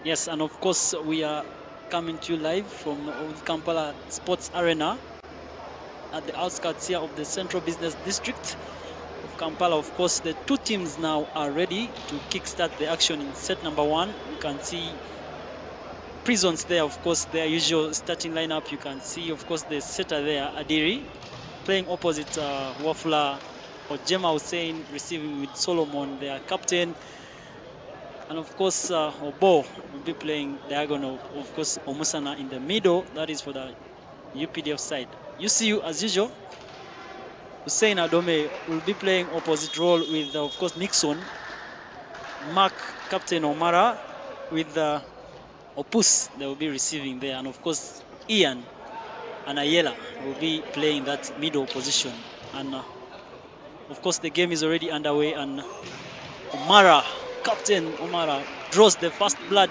Yes, and of course we are coming to you live from the Kampala Sports Arena at the outskirts here of the Central Business District of Kampala. Of course, the two teams now are ready to kickstart the action in set number 1. You can see Prisons there, of course, their usual starting lineup. You can see, of course, the setter there, Adiri, playing opposite Wafula or Jema Hussein, receiving with Solomon, their captain. And of course, Obo will be playing diagonal. Of course, Omusana in the middle. That is for the UPDF side. UCU, as usual, Hussein Adome will be playing opposite role with, of course, Nixon. Mark, Captain Omara, with Opus, they will be receiving there. And of course, Ian and Ayela will be playing that middle position. And of course, the game is already underway. And Omara, Captain Omara, draws the first blood.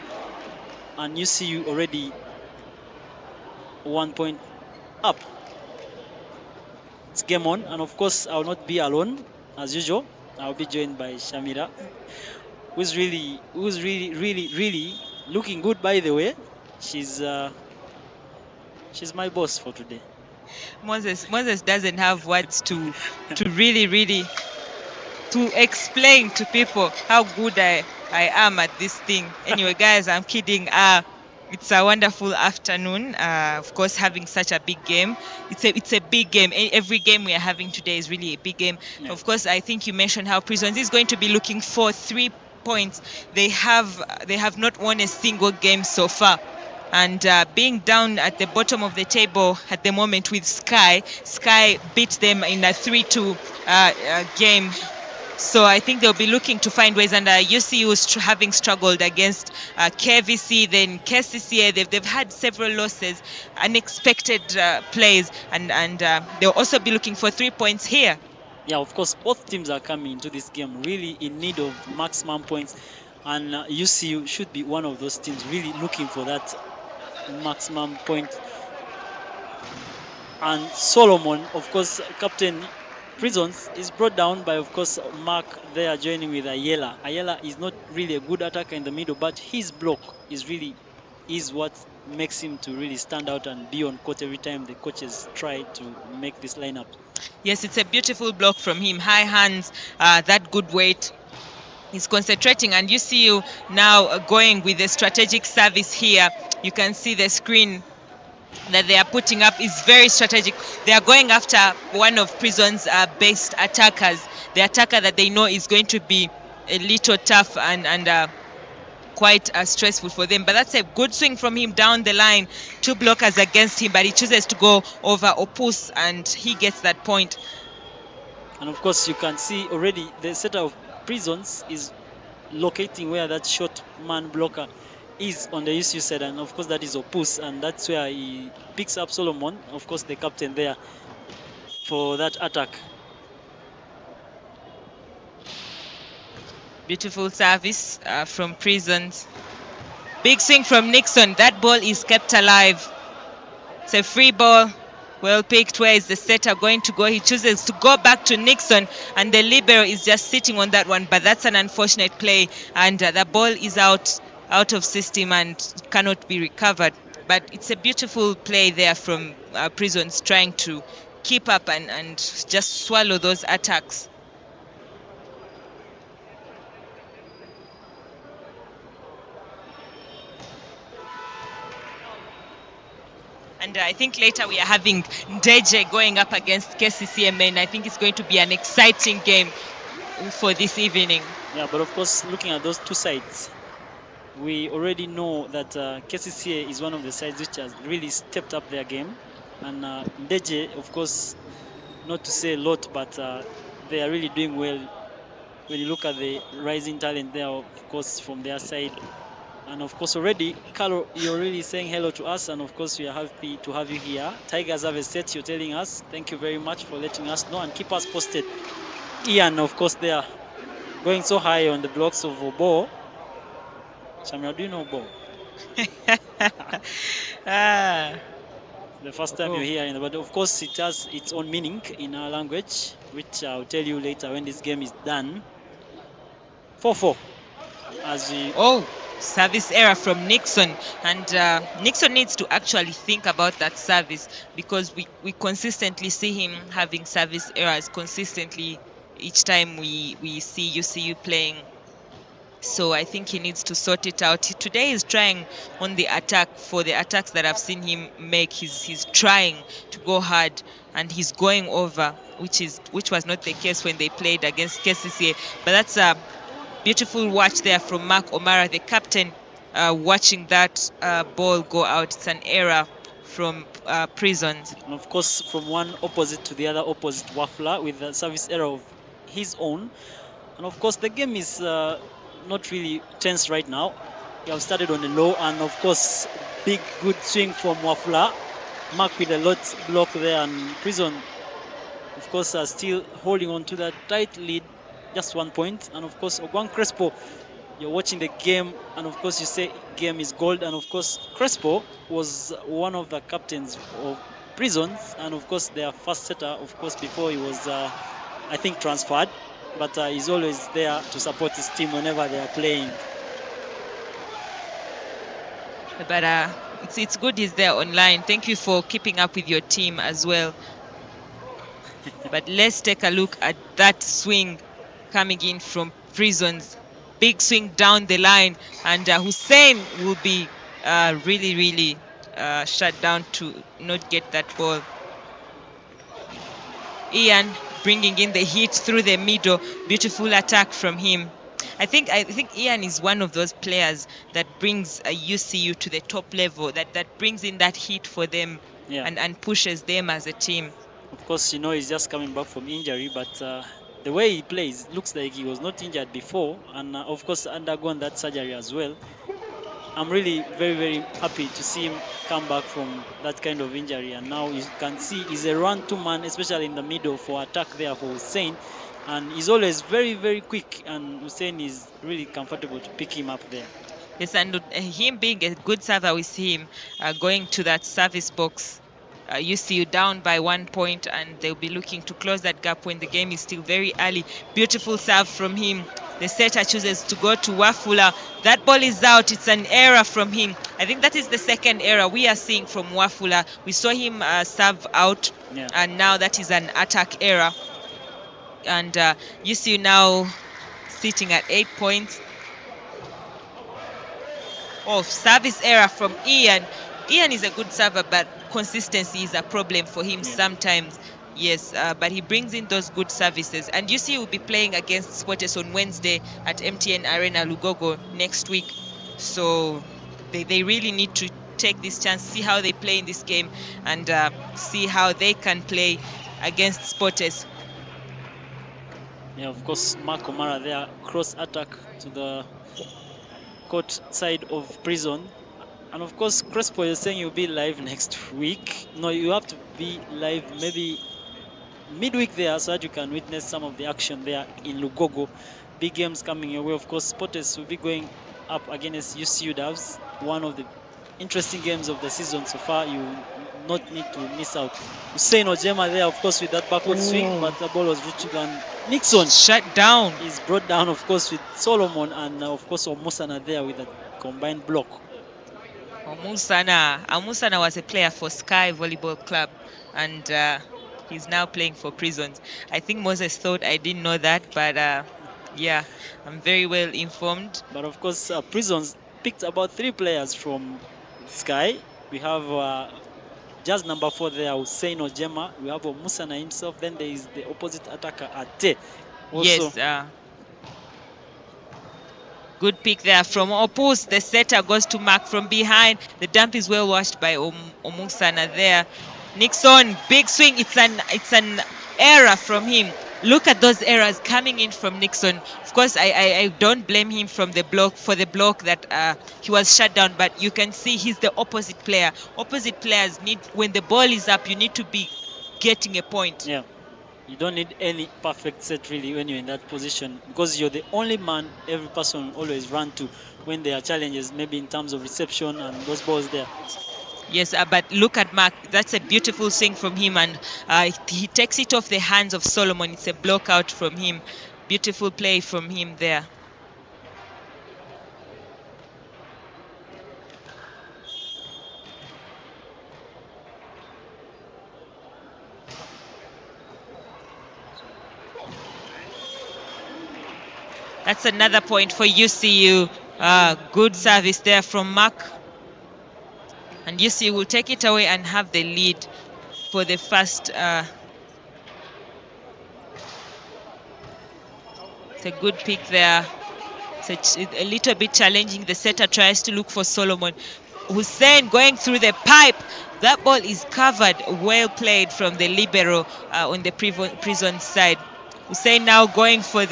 And you see already 1 point up. It's game on. And of course, I will not be alone as usual. I'll be joined by Shamira, who's really looking good, by the way. She's my boss for today. Moses doesn't have words to really to explain to people how good I am at this thing. Anyway, guys, I'm kidding. It's a wonderful afternoon. Of course, having such a big game. It's a big game. Every game we are having today is really a big game. Yeah. Of course, I think you mentioned how Prisons is going to be looking for 3 points. They have not won a single game so far. And being down at the bottom of the table at the moment with Sky beat them in a 3-2 game. So I think they'll be looking to find ways, and UCU is having struggled against KVC, then KCCA. They've had several losses, unexpected plays, and they'll also be looking for 3 points here. Yeah, of course, both teams are coming into this game really in need of maximum points, and UCU should be one of those teams really looking for that maximum point. And Solomon, of course, captain Prisons, is brought down by, of course, Mark there joining with Ayela. Ayela is not really a good attacker in the middle, but his block is what makes him to really stand out and be on court every time the coaches try to make this lineup. Yes, it's a beautiful block from him. High hands, that good weight. He's concentrating, and you see you now going with a strategic service here. You can see the screen that they are putting up is very strategic. They are going after one of Prison's best attackers, the attacker that they know is going to be a little tough and quite stressful for them. But that's a good swing from him down the line. 2 blockers against him, but he chooses to go over Opus, and he gets that point. And of course, you can see already the setter of Prisons is locating where that short man blocker is on the UCU side, and of course that is Opus, and that's where he picks up Solomon, of course the captain there, for that attack. Beautiful service from Prisons. Big swing from Nixon. That ball is kept alive. It's a free ball. Well picked. Where is the setter going to go? He chooses to go back to Nixon, and the libero is just sitting on that one, but that's an unfortunate play, and the ball is out of system and cannot be recovered. But it's a beautiful play there from Prisons, trying to keep up and just swallow those attacks. And I think later we are having Ndeje going up against KCCMA, and I think it's going to be an exciting game for this evening. Yeah, but of course, looking at those two sides, we already know that KCCA is one of the sides which has really stepped up their game. And Ndeje, of course, not to say a lot, but they are really doing well when you look at the rising talent there, of course, from their side. And of course, already, Carlo, you're really saying hello to us, and of course, we are happy to have you here. Tigers have a set, you're telling us. Thank you very much for letting us know, and keep us posted. Ian, of course, they are going so high on the blocks of Obo. Shamira, do you know Obo? The first time you're here, but of course, it has its own meaning in our language, which I'll tell you later when this game is done. 4-4. As we Service error from Nixon, and Nixon needs to actually think about that service, because we consistently see him having service errors consistently each time we see UCU playing. So I think he needs to sort it out. Today he's trying on the attack. For the attacks that I've seen him make, he's trying to go hard, and he's going over, which was not the case when they played against KCCA. But that's a beautiful watch there from Mark O'Mara, the captain, watching that ball go out. It's an error from Prisons. And of course, from one opposite to the other opposite, Wafula with a service error of his own. And of course, the game is not really tense right now. We have started on the low, and of course, big good swing from Wafula. Mark with a lot block there, and Prison, of course, are still holding on to that tight lead, just 1 point. And of course, Ogwang Crespo, you're watching the game, and of course you say game is gold. And of course, Crespo was one of the captains of Prisons, and of course their first setter, of course, before he was I think transferred, but he's always there to support his team whenever they are playing. But it's good he's there online. Thank you for keeping up with your team as well. But let's take a look at that swing coming in from Prisons. Big swing down the line, and Hussein will be really shut down to not get that ball. Ian bringing in the hit through the middle. Beautiful attack from him. I think Ian is one of those players that brings a UCU to the top level, that brings in that hit for them, Yeah. and pushes them as a team. Of course, you know, he's just coming back from injury, but the way he plays looks like he was not injured before, and of course undergone that surgery as well. I'm really very happy to see him come back from that kind of injury, and now you can see he's a run-to man, especially in the middle for attack there for Hussein, and he's always very quick, and Hussein is really comfortable to pick him up there. Yes, and him being a good server, we see him going to that service box. UCU down by 1 point, and they'll be looking to close that gap when the game is still very early. Beautiful serve from him. The setter chooses to go to Wafula. That ball is out. It's an error from him. I think that is the second error we are seeing from Wafula. We saw him serve out, Yeah. and now that is an attack error. And UCU now sitting at 8 points. Oh, service error from Ian. Ian is a good server, but consistency is a problem for him sometimes. Yes, but he brings in those good services. And UCU will be playing against Sportes on Wednesday at MTN Arena Lugogo next week. So they really need to take this chance, see how they play in this game, and see how they can play against Sportes. Yeah, of course, Mark O'Mara there, cross attack to the court side of Prison. And of course, Crespo is saying you'll be live next week. No, you have to be live maybe midweek there so that you can witness some of the action there in Lugogo. Big games coming your way. Of course, Sportes will be going up against UCU Davs. One of the interesting games of the season so far. You not need to miss out. Hussein Ojema there, of course, with that backward swing, but the ball was reaching, and Nixon shut down. Is brought down, of course, with Solomon, and of course Omusana there with a combined block. Omusana was a player for Sky Volleyball Club, and he's now playing for Prisons. I think Moses thought I didn't know that, but yeah, I'm very well informed. But of course, Prisons picked about 3 players from Sky. We have just number 4 there, Hussein Ojema. We have Omusana himself. Then there is the opposite attacker, Ate. Also, yes, good pick there from Opus. The setter goes to Mark from behind. The dump is well washed by Omusana there. Nixon, big swing. It's an error from him. Look at those errors coming in from Nixon. Of course, I don't blame him for the block that he was shut down, but you can see he's the opposite player. Opposite players need, when the ball is up, you need to be getting a point. Yeah. You don't need any perfect set really when you're in that position, because you're the only man every person always run to when there are challenges, maybe in terms of reception and those balls there. Yes, but look at Mark. That's a beautiful swing from him, and he takes it off the hands of Solomon. It's a block out from him. Beautiful play from him there. That's another point for UCU. Good service there from Mark. And UCU will take it away and have the lead for the first. It's a good pick there. It's a little bit challenging. The setter tries to look for Solomon. Hussein going through the pipe. That ball is covered. Well played from the libero on the prison side. Hussein now going for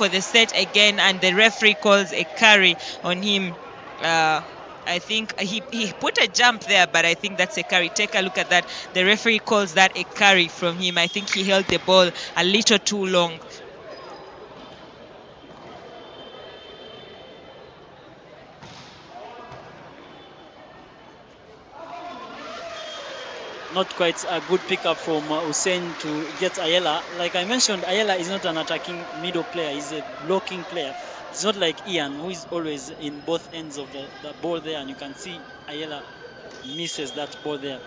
the set again, and the referee calls a carry on him. I think he put a jump there, but I think that's a carry. Take a look at that. The referee calls that a carry from him. I think he held the ball a little too long. Not quite a good pickup from Hussein to get Ayala. Like I mentioned, Ayala is not an attacking middle player. He's a blocking player. It's not like Ian, who is always in both ends of the ball there, and you can see Ayala misses that ball there.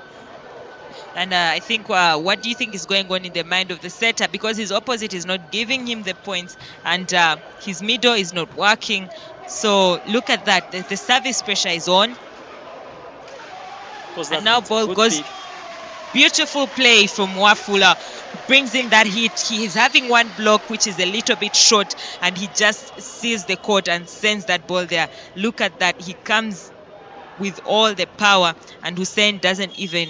And I think, what do you think is going on in the mind of the setter? Because his opposite is not giving him the points, and his middle is not working. So look at that. The service pressure is on. And now ball goes. Pick. Beautiful play from Wafula. Brings in that hit. He is having one block, which is a little bit short, and he just sees the court and sends that ball there. Look at that. He comes with all the power, and Hussein doesn't even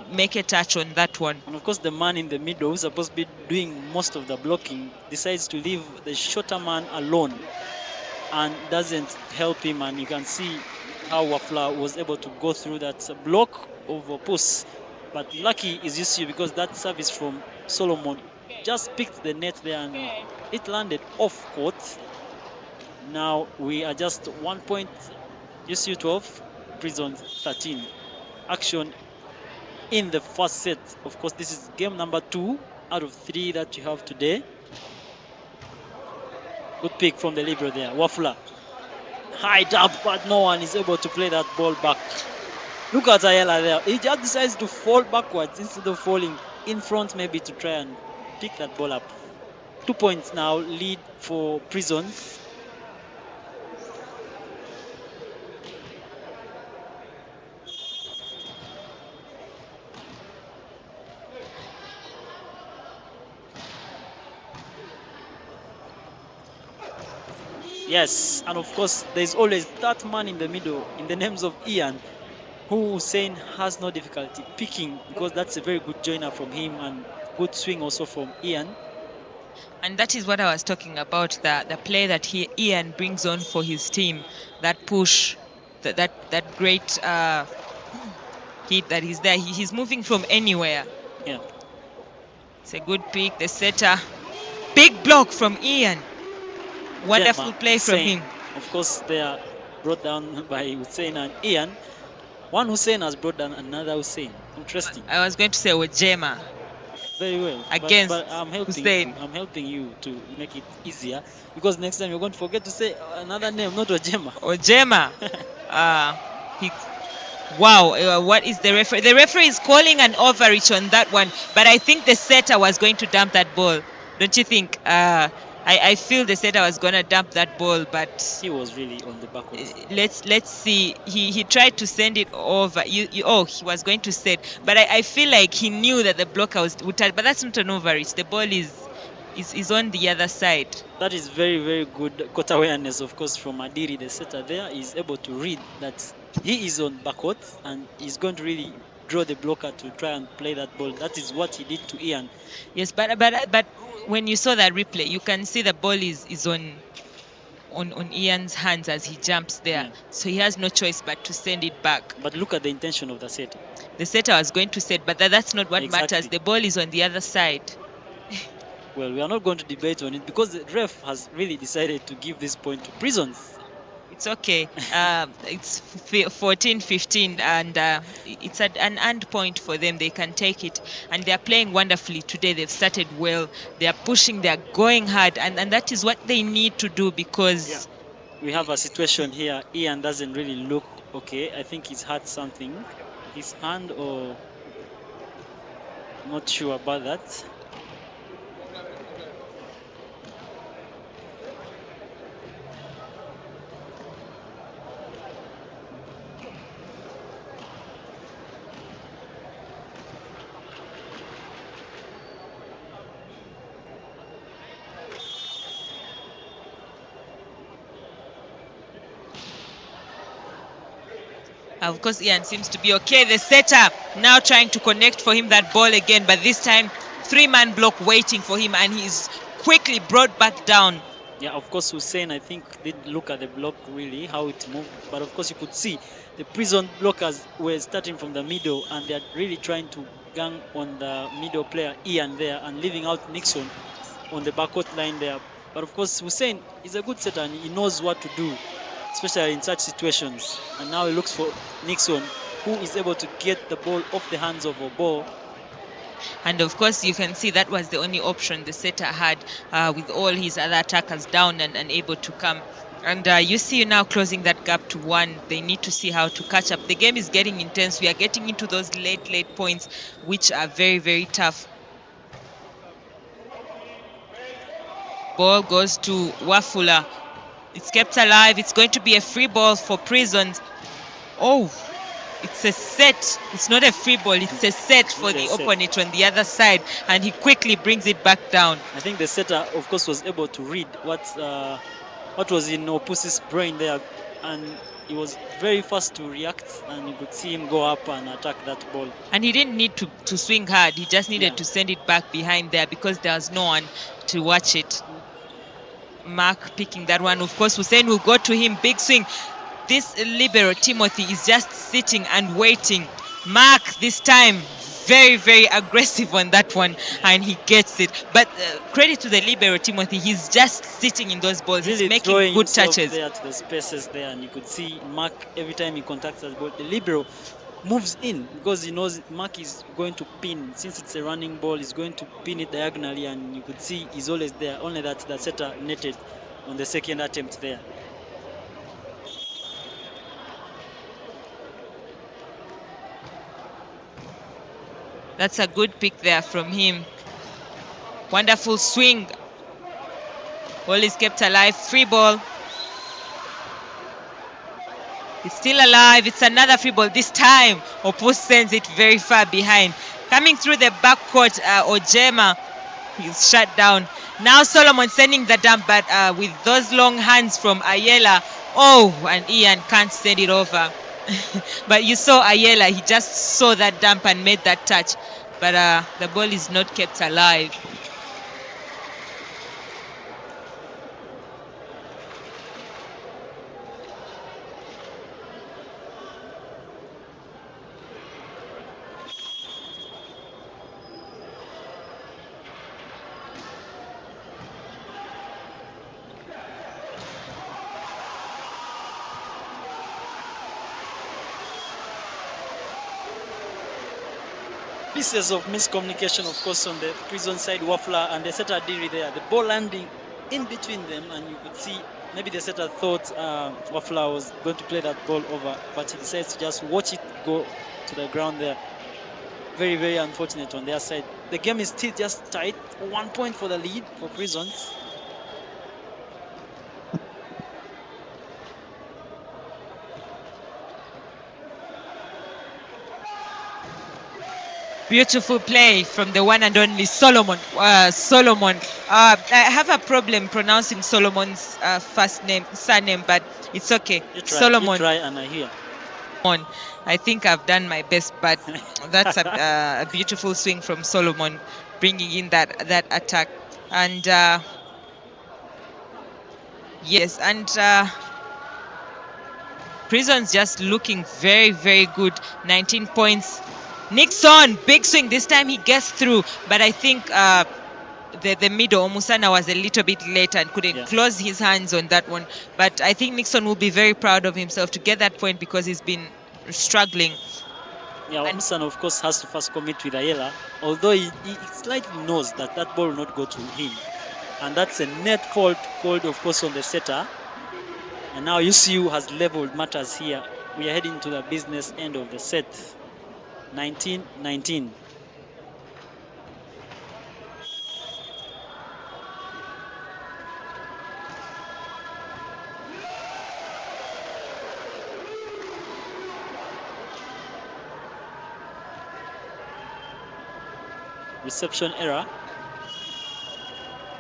make a touch on that one. And of course, the man in the middle, who's supposed to be doing most of the blocking, decides to leave the shorter man alone and doesn't help him. And you can see how Wafula was able to go through that block of a push. But lucky is UCU, because that service from Solomon just picked the net there and it landed off court. Now we are just 1 point, UCU 12, Prison 13. Action in the first set. Of course, this is game number 2 out of 3 that you have today. Good pick from the libero there. Wafula. High up, but no one is able to play that ball back. Look at Ayala there. He just decides to fall backwards instead of falling in front, maybe to try and pick that ball up. 2 points now, lead for Prison. Yes, and of course, there's always that man in the middle in the names of Ian, who Hussein has no difficulty picking, because that's a very good joiner from him and good swing also from Ian. And that is what I was talking about, the play that Ian brings on for his team, that push, that great hit that is there. He's moving from anywhere. Yeah. It's a good pick. The setter, big block from Ian. Wonderful play from him. Of course, they are brought down by Hussein and Ian. One Hussein has brought down another Hussein. Interesting. I was going to say Ojema. Very well. Against but I'm Hussein. I'm helping you to make it easier, because next time you're going to forget to say another name, not Ojema. Ojema. Wow, what is the referee? The referee is calling an overreach on that one, but I think the setter was going to dump that ball. Don't you think? I feel the setter was going to dump that ball, but he was really on the back of it. Let's see. He tried to send it over. He was going to set, but I feel like he knew that the blocker would touch, but that's not an overreach. The ball is on the other side. That is very, very good court awareness, of course, from Adiri. The setter there is able to read that he is on backcourt and he's going to really draw the blocker to try and play that ball. That is what he did to Ian. Yes, but when you saw that replay, you can see the ball is on Ian's hands as he jumps there. Yeah. So he has no choice but to send it back. But look at the intention of the setter. The setter was going to set, but that's not what matters. The ball is on the other side. Well, we are not going to debate on it, because the ref has really decided to give this point to Prisons. It's okay. It's 14-15, and it's an end point for them. They can take it, and they're playing wonderfully today. They've started well. They are pushing. They are going hard, and that is what they need to do, because we have a situation here. Ian doesn't really look okay. I think he's hurt something, his hand, or not sure about that. Of course, Ian seems to be okay. The setter now trying to connect for him that ball again, but this time three-man block waiting for him, and he's quickly brought back down. Yeah, of course, Hussein, I think, did look at the block really, how it moved. But of course, you could see the prison blockers were starting from the middle, and they're really trying to gang on the middle player, Ian, there, and leaving out Nixon on the backcourt line there. But of course, Hussein is a good setter, and he knows what to do, especially in such situations. And now he looks for Nixon, who is able to get the ball off the hands of Obo. And of course, you can see that was the only option the setter had, with all his other attackers down and unable to come. And you see now closing that gap to 1. They need to see how to catch up. The game is getting intense. We are getting into those late points, which are very, very tough. Ball goes to Wafula. It's kept alive. It's going to be a free ball for Prisons. Oh, it's a set. It's not a free ball. It's a set for the opponent on the other side, and he quickly brings it back down. I think the setter, of course, was able to read what was in Opus's brain there, and he was very fast to react, and you could see him go up and attack that ball. And he didn't need to swing hard. He just needed to send it back behind there because there was no one to watch it. Mark picking that one. Of course, Hussein will go to him. Big swing. This libero, Timothy, is just sitting and waiting. Mark, this time, very, very aggressive on that one, and he gets it. But credit to the libero, Timothy. He's just sitting in those balls. Really he's making good touches. There to the spaces there, and you could see Mark, every time he contacts that ball, the libero moves in because he knows Mark is going to pin. Since it's a running ball, he's going to pin it diagonally, and you could see he's always there. Only that the setter netted on the second attempt there. That's a good pick there from him. Wonderful swing. Ball is kept alive. Free ball. It's still alive. It's another free ball. This time, Opus sends it very far behind. Coming through the backcourt, Ojema is shut down. Now Solomon sending the dump, but with those long hands from Ayala. Oh, and Ian can't send it over. But you saw Ayala. He just saw that dump and made that touch. But the ball is not kept alive. Pieces of miscommunication, of course, on the prison side, Wafula and the setter Diri there. The ball landing in between them, and you could see maybe the setter thought Wafula was going to play that ball over, but he decides to just watch it go to the ground there. Very, very unfortunate on their side. The game is still just tight. 1 point for the lead for Prisons. Beautiful play from the one and only Solomon. I have a problem pronouncing Solomon's surname, but it's okay. Solomon. You try and I hear. I think I've done my best, but that's a beautiful swing from Solomon, bringing in that attack. And yes, and Prisons just looking very, very good. 19 points. Nixon, big swing. This time he gets through, but I think the middle, Musana, was a little bit late and couldn't close his hands on that one. But I think Nixon will be very proud of himself to get that point because he's been struggling. Yeah, Musana, of course, has to first commit with Ayala, although he slightly knows that that ball will not go to him. And that's a net fault called, of course, on the setter. And now UCU has leveled matters here. We are heading to the business end of the set. 19-19. Reception error,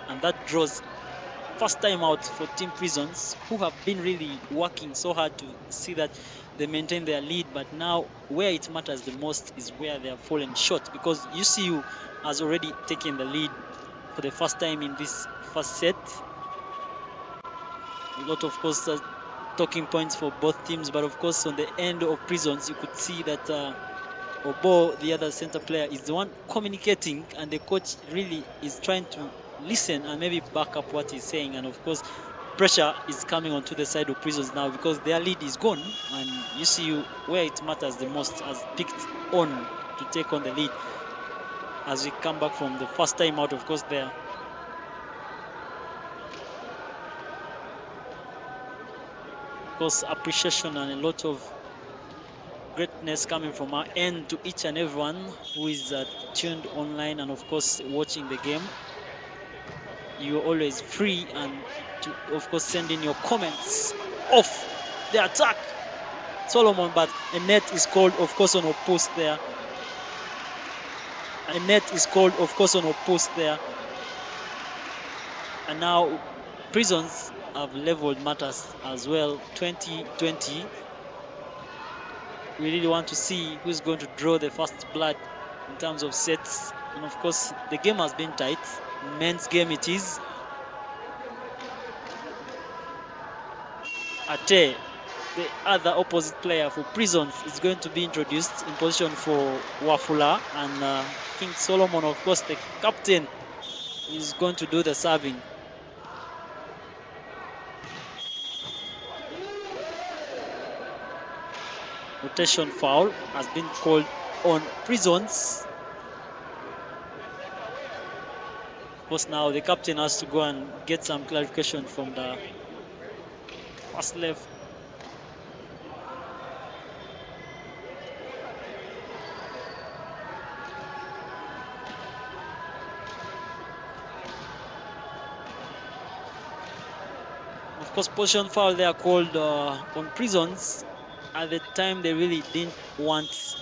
and that draws first time out for Team Prisons, who have been really working so hard to see that they maintain their lead, but now where it matters the most is where they have fallen short, because UCU has already taken the lead for the first time in this first set. A lot, of course, talking points for both teams, but of course on the end of Prisons you could see that Obo, the other center player, is the one communicating, and the coach really is trying to listen and maybe back up what he's saying. And of course pressure is coming onto the side of Prisons now, because their lead is gone, and UCU, where it matters the most, has picked on to take on the lead as we come back from the first time out. Of course, there appreciation and a lot of greatness coming from our end to each and everyone who is tuned online and of course watching the game. You're always free and to of course send in your comments off the attack, Solomon, but a net is called of course on Opus there. A net is called of course on Opus there, and now Prisons have leveled matters as well, 20-20. We really want to see who's going to draw the first blood in terms of sets, and of course the game has been tight. Men's game it is. Ate, the other opposite player for Prisons, is going to be introduced in position for Wafula, and King Solomon, of course the captain, is going to do the serving. Rotation foul has been called on Prisons. Of course now the captain has to go and get some clarification from the first left. Of course, position foul they are called on Prisons. At the time they really didn't want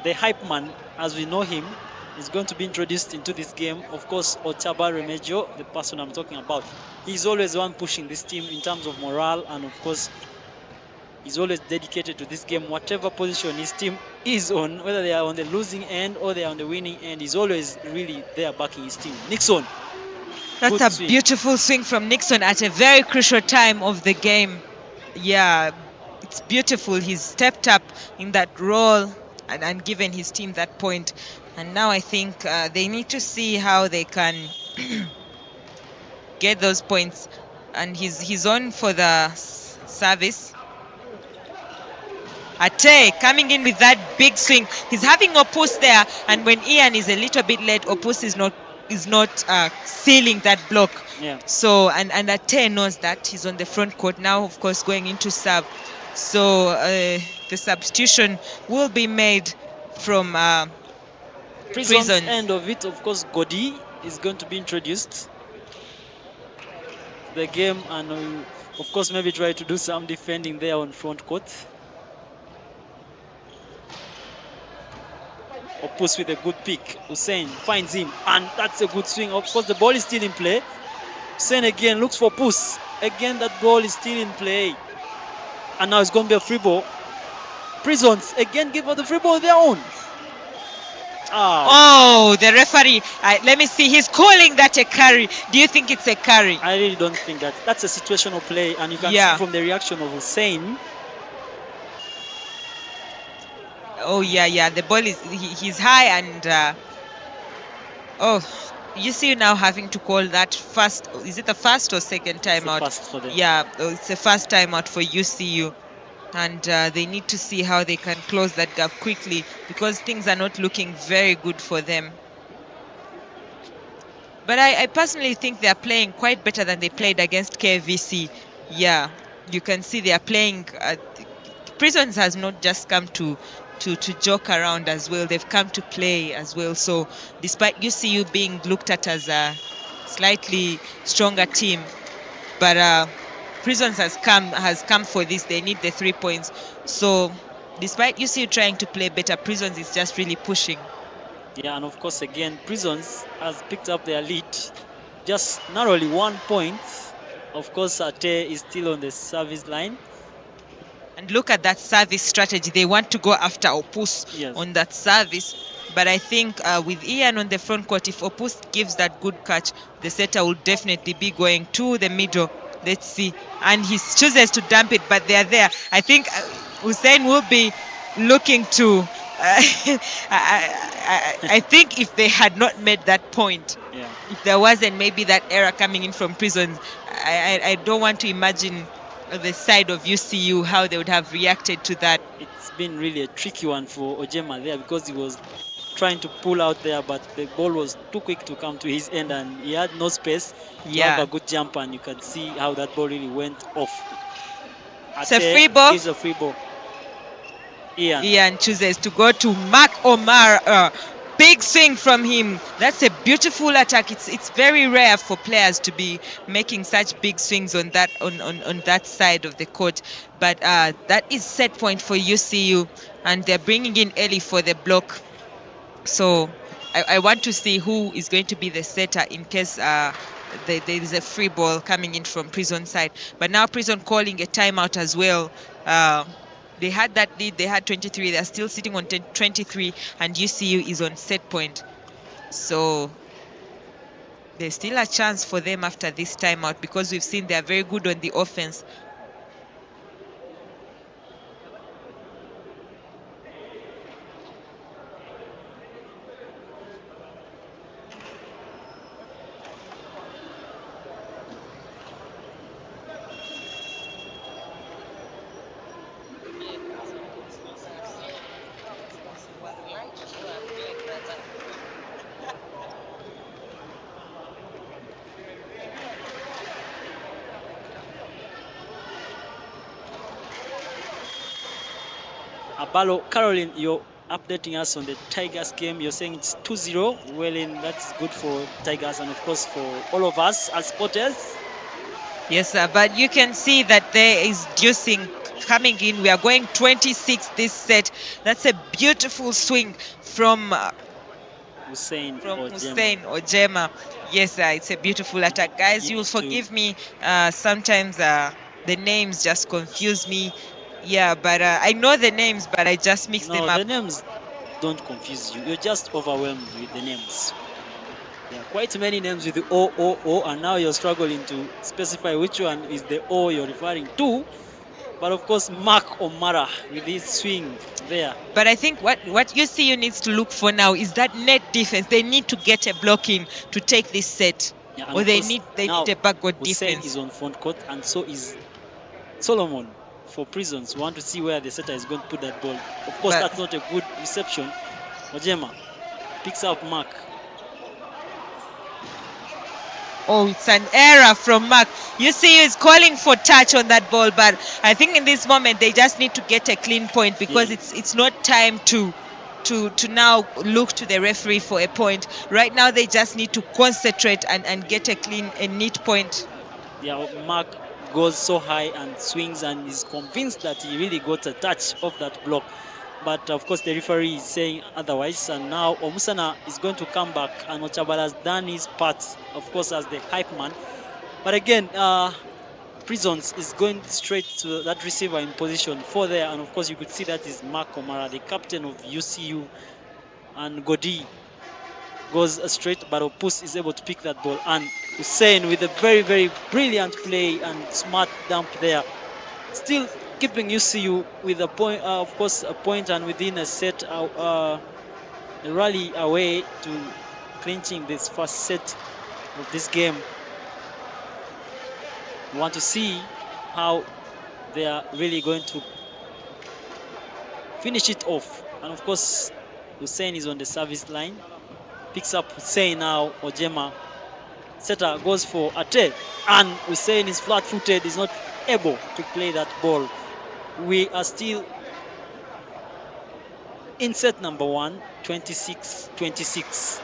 the hype man, as we know him, is going to be introduced into this game. Of course, Otaba Remedio, the person I'm talking about, he's always one pushing this team in terms of morale, and of course, he's always dedicated to this game. Whatever position his team is on, whether they are on the losing end or they are on the winning end, he's always really there backing his team. Nixon. That's a swing. Beautiful swing from Nixon at a very crucial time of the game. Yeah, it's beautiful. He's stepped up in that role and given his team that point. And now I think they need to see how they can get those points. And he's on for the service. Ate coming in with that big swing. He's having Opus there, and when Ian is a little bit late, Opus is not sealing that block. Yeah. So and Ate knows that. He's on the front court now, of course, going into serve. So the substitution will be made from Prison's end of it. Of course, Godi is going to be introduced to the game, and of course maybe try to do some defending there on front court. Opus with a good pick. Hussein finds him, and that's a good swing. Of course, the ball is still in play. Hussein again looks for Opus. Again, that ball is still in play. And now it's going to be a free ball. Prisons again give out the free ball of their own. Oh, the referee. Let me see. He's calling that a carry. Do you think it's a carry? I really don't think that. That's a situational play, and you can see from the reaction of Hussein. Oh, yeah. The ball is, he's high, and you see now having to call that first. Is it the first or second time out? First for them. Yeah, it's the first time out for UCU. And they need to see how they can close that gap quickly, because things are not looking very good for them. But I personally think they are playing quite better than they played against KVC. Yeah, you can see they are playing. Prisons has not just come to joke around as well. They've come to play as well. So despite UCU being looked at as a slightly stronger team, but Prisons has come for this. They need the 3 points. So despite UCU trying to play better, Prisons is just really pushing. Yeah, and of course, again, Prisons has picked up their lead, just narrowly 1 point. Of course, Ate is still on the service line. And look at that service strategy. They want to go after Opus on that service. But I think with Ian on the front court, if Opus gives that good catch, the setter will definitely be going to the middle. Let's see. And he chooses to dump it, but they are there. I think Hussein will be looking to... I think if they had not made that point, if there wasn't maybe that error coming in from Prisons, I don't want to imagine the side of UCU, how they would have reacted to that. It's been really a tricky one for Ojema there because he was trying to pull out there, but the ball was too quick to come to his end and he had no space to have a good jump, and you can see how that ball really went off. It's a free ball. It's a free ball. Ian chooses to go to Mark Omar. Big swing from him. That's a beautiful attack. It's very rare for players to be making such big swings on that on that side of the court. But that is set point for UCU, and they're bringing in Ellie for the block. So I want to see who is going to be the setter in case there is a free ball coming in from Prison side. But now Prison calling a timeout as well. They had that lead, they had 23, they're still sitting on 23, and UCU is on set point. So there's still a chance for them after this timeout because we've seen they're very good on the offense. Abalo, Caroline, you're updating us on the Tigers game. You're saying it's 2-0. Well, that's good for Tigers and, of course, for all of us as supporters. Yes, sir, but you can see that there is juicing coming in. We are going 26 this set. That's a beautiful swing from Hussein Ojema. Yes, it's a beautiful attack. Guys, you will forgive me. Sometimes the names just confuse me. Yeah, but I know the names, but I just mix them up. The names don't confuse you. You're just overwhelmed with the names. There are quite many names with the O, and now you're struggling to specify which one is the O you're referring to. But of course, Mark Omara with his swing there. But I think what UCU needs to look for now is that net defense. They need to get a block in to take this set, or they need a backward defense. Hussein is on front court, and so is Solomon. For Prisons, we want to see where the setter is going to put that ball. Of course, that's not a good reception. Ojema picks up Mark. Oh, it's an error from Mark. UCU is calling for touch on that ball, but I think in this moment they just need to get a clean point because it's not time to now look to the referee for a point. Right now they just need to concentrate and get a neat point. Yeah, Mark goes so high and swings and is convinced that he really got a touch of that block, but of course the referee is saying otherwise, and now Omusana is going to come back, and Ochabala has done his part, of course, as the hype man. But again, Prisons is going straight to that receiver in position 4 there, and of course you could see that is Mark Omara, the captain of UCU, and Godi goes straight, but Opus is able to pick that ball, and Hussein with a very, very brilliant play and smart dump there, still keeping UCU with a point, of course, a point, and within a set, a rally away to clinching this first set of this game. We want to see how they are really going to finish it off, and of course Hussein is on the service line. Picks up Hussein now, Ojema setter goes for Ate, and Hussein is flat-footed, is not able to play that ball. We are still in set number 1, 26-26.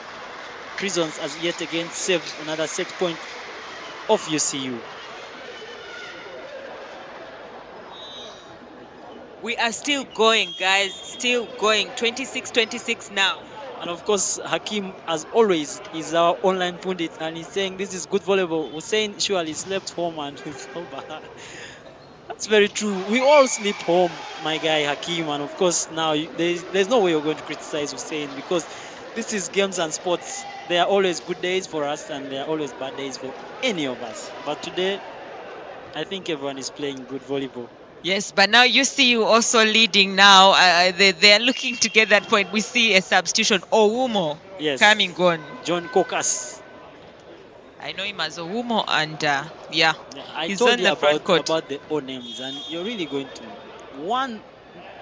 Prisons has yet again saved another set point of UCU. We are still going, guys. Still going. 26-26 now. And of course, Hakim, as always, is our online pundit, and he's saying this is good volleyball. Hussein surely slept home and is over. That's very true. We all sleep home, my guy Hakim, and of course now there's no way you're going to criticize Hussein, because this is games and sports. There are always good days for us and there are always bad days for any of us. But today, I think everyone is playing good volleyball. Yes, but now you see you also leading now. They are looking to get that point. We see a substitution, Owumo, coming on. John Kokas. I know him as Owumo, and yeah, I he's told on you the front court. about the O names, and you're really going to one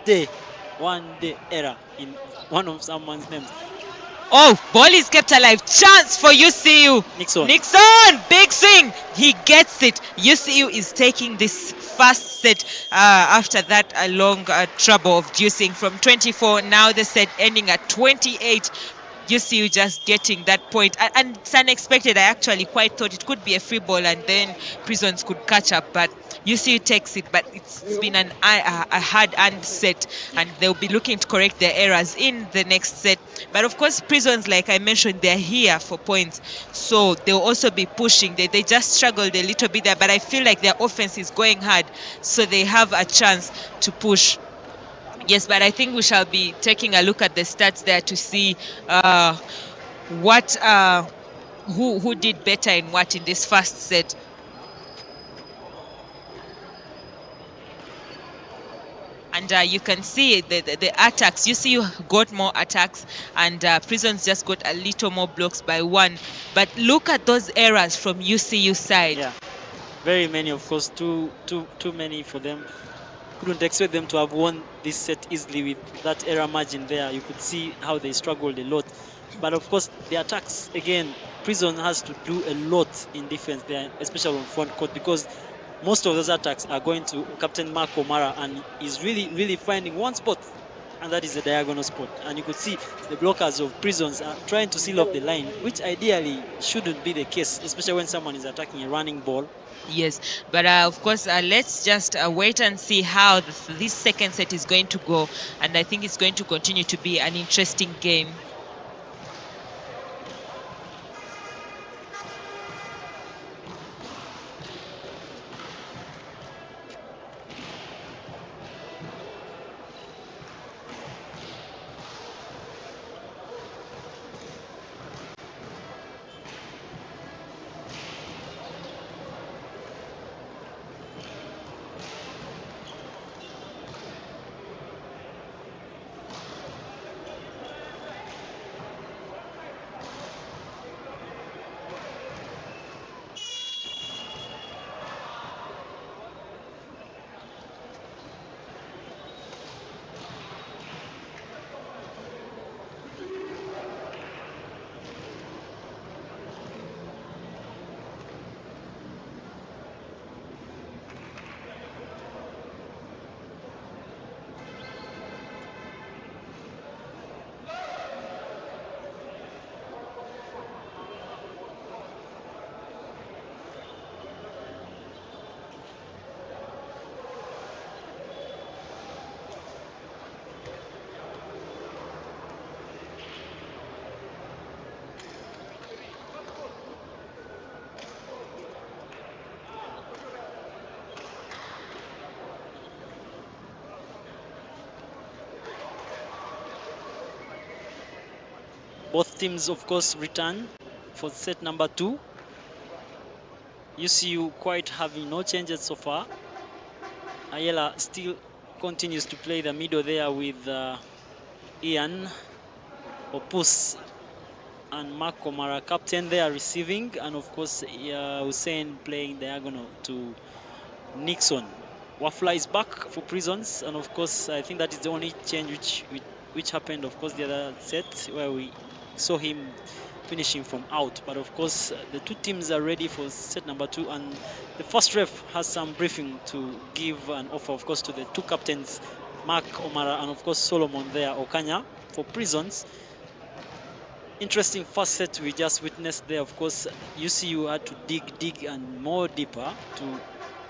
day error in one of someone's names. Oh, ball is kept alive. Chance for UCU. Nixon, big swing. He gets it. UCU is taking this first set after that a long trouble of juicing from 24. Now the set ending at 28. UCU just getting that point. And it's unexpected. I actually quite thought it could be a free ball and then Prisons could catch up. But UCU takes it. But it's been a hard-earned set. And they'll be looking to correct their errors in the next set. But of course, Prisons, like I mentioned, they're here for points. So they'll also be pushing. They just struggled a little bit there. But I feel like their offense is going hard. So they have a chance to push. Yes, but I think we shall be taking a look at the stats there to see who did better in what in this first set. And you can see the attacks. You see, you got more attacks, and Prisons just got a little more blocks by 1. But look at those errors from UCU side. Yeah, very many, of course. Too many for them. Couldn't expect them to have won this set easily with that error margin there. You could see how they struggled a lot. But of course, the attacks, again, Prison has to do a lot in defense there, especially on front court, because most of those attacks are going to Captain Mark O'Mara, and he's really finding one spot, and that is the diagonal spot. And you could see the blockers of Prisons are trying to seal off the line, which ideally shouldn't be the case, especially when someone is attacking a running ball. Yes, but of course, let's just wait and see how this second set is going to go. And I think it's going to continue to be an interesting game. Both teams, of course, return for set number 2. UCU quite having no changes so far. Ayala still continues to play the middle there with Ian Opus and Mark Omara, captain there, receiving, and of course Hussein playing diagonal to Nixon. Wafla is back for Prisons, and of course I think that is the only change which happened, of course, the other set where we saw him finishing from out. But of course, the two teams are ready for set number 2, and the first ref has some briefing to give an offer, of course, to the two captains, Mark Omara and of course Solomon there, Okanya, for Prisons. Interesting first set we just witnessed there. Of course, UCU had to dig and more deeper to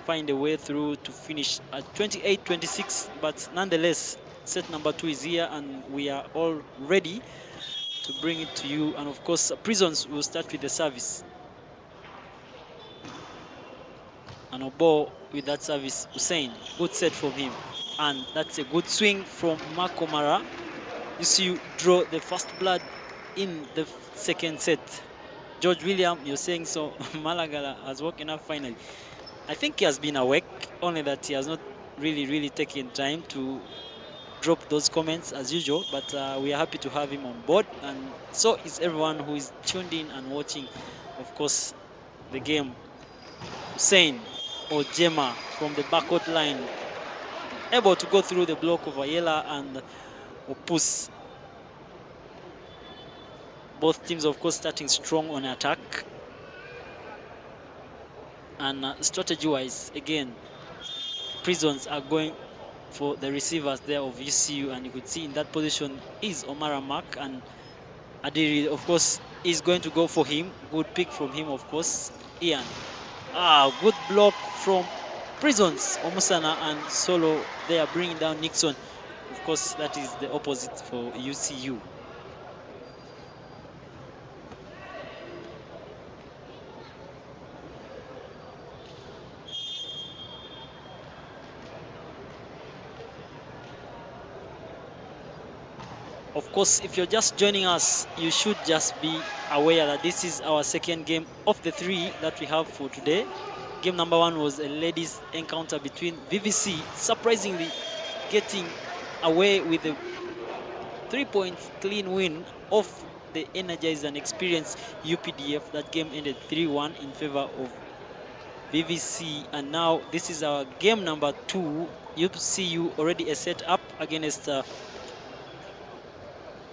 find a way through to finish at 28-26, but nonetheless, set number 2 is here and we are all ready to bring it to you. And of course, Prisons will start with the service. And Obo with that service, Hussein, good set from him. And that's a good swing from Makomara. UCU draw the first blood in the second set. George William, you're saying so. Malagala has woken up finally. I think he has been awake, only that he has not really taken time to drop those comments as usual, but we are happy to have him on board, and so is everyone who is tuned in and watching, of course, the game. Hussein Ojema from the backcourt line, able to go through the block of Ayela and Opus. Both teams, of course, starting strong on attack. And strategy-wise, again, Prisons are going for the receivers there of UCU, and you could see in that position is Omara Mark, and Adiri, of course, is going to go for him. Good pick from him, of course. Ian. Good block from Prisons. Omusana and Solo, they are bringing down Nixon. Of course, that is the opposite for UCU. Of course, if you're just joining us, you should just be aware that this is our second game of the 3 that we have for today. Game number 1 was a ladies' encounter between VVC, surprisingly getting away with a 3-point clean win of the energized and experienced UPDF. That game ended 3-1 in favor of VVC, and now this is our game number 2. UCU already a set up against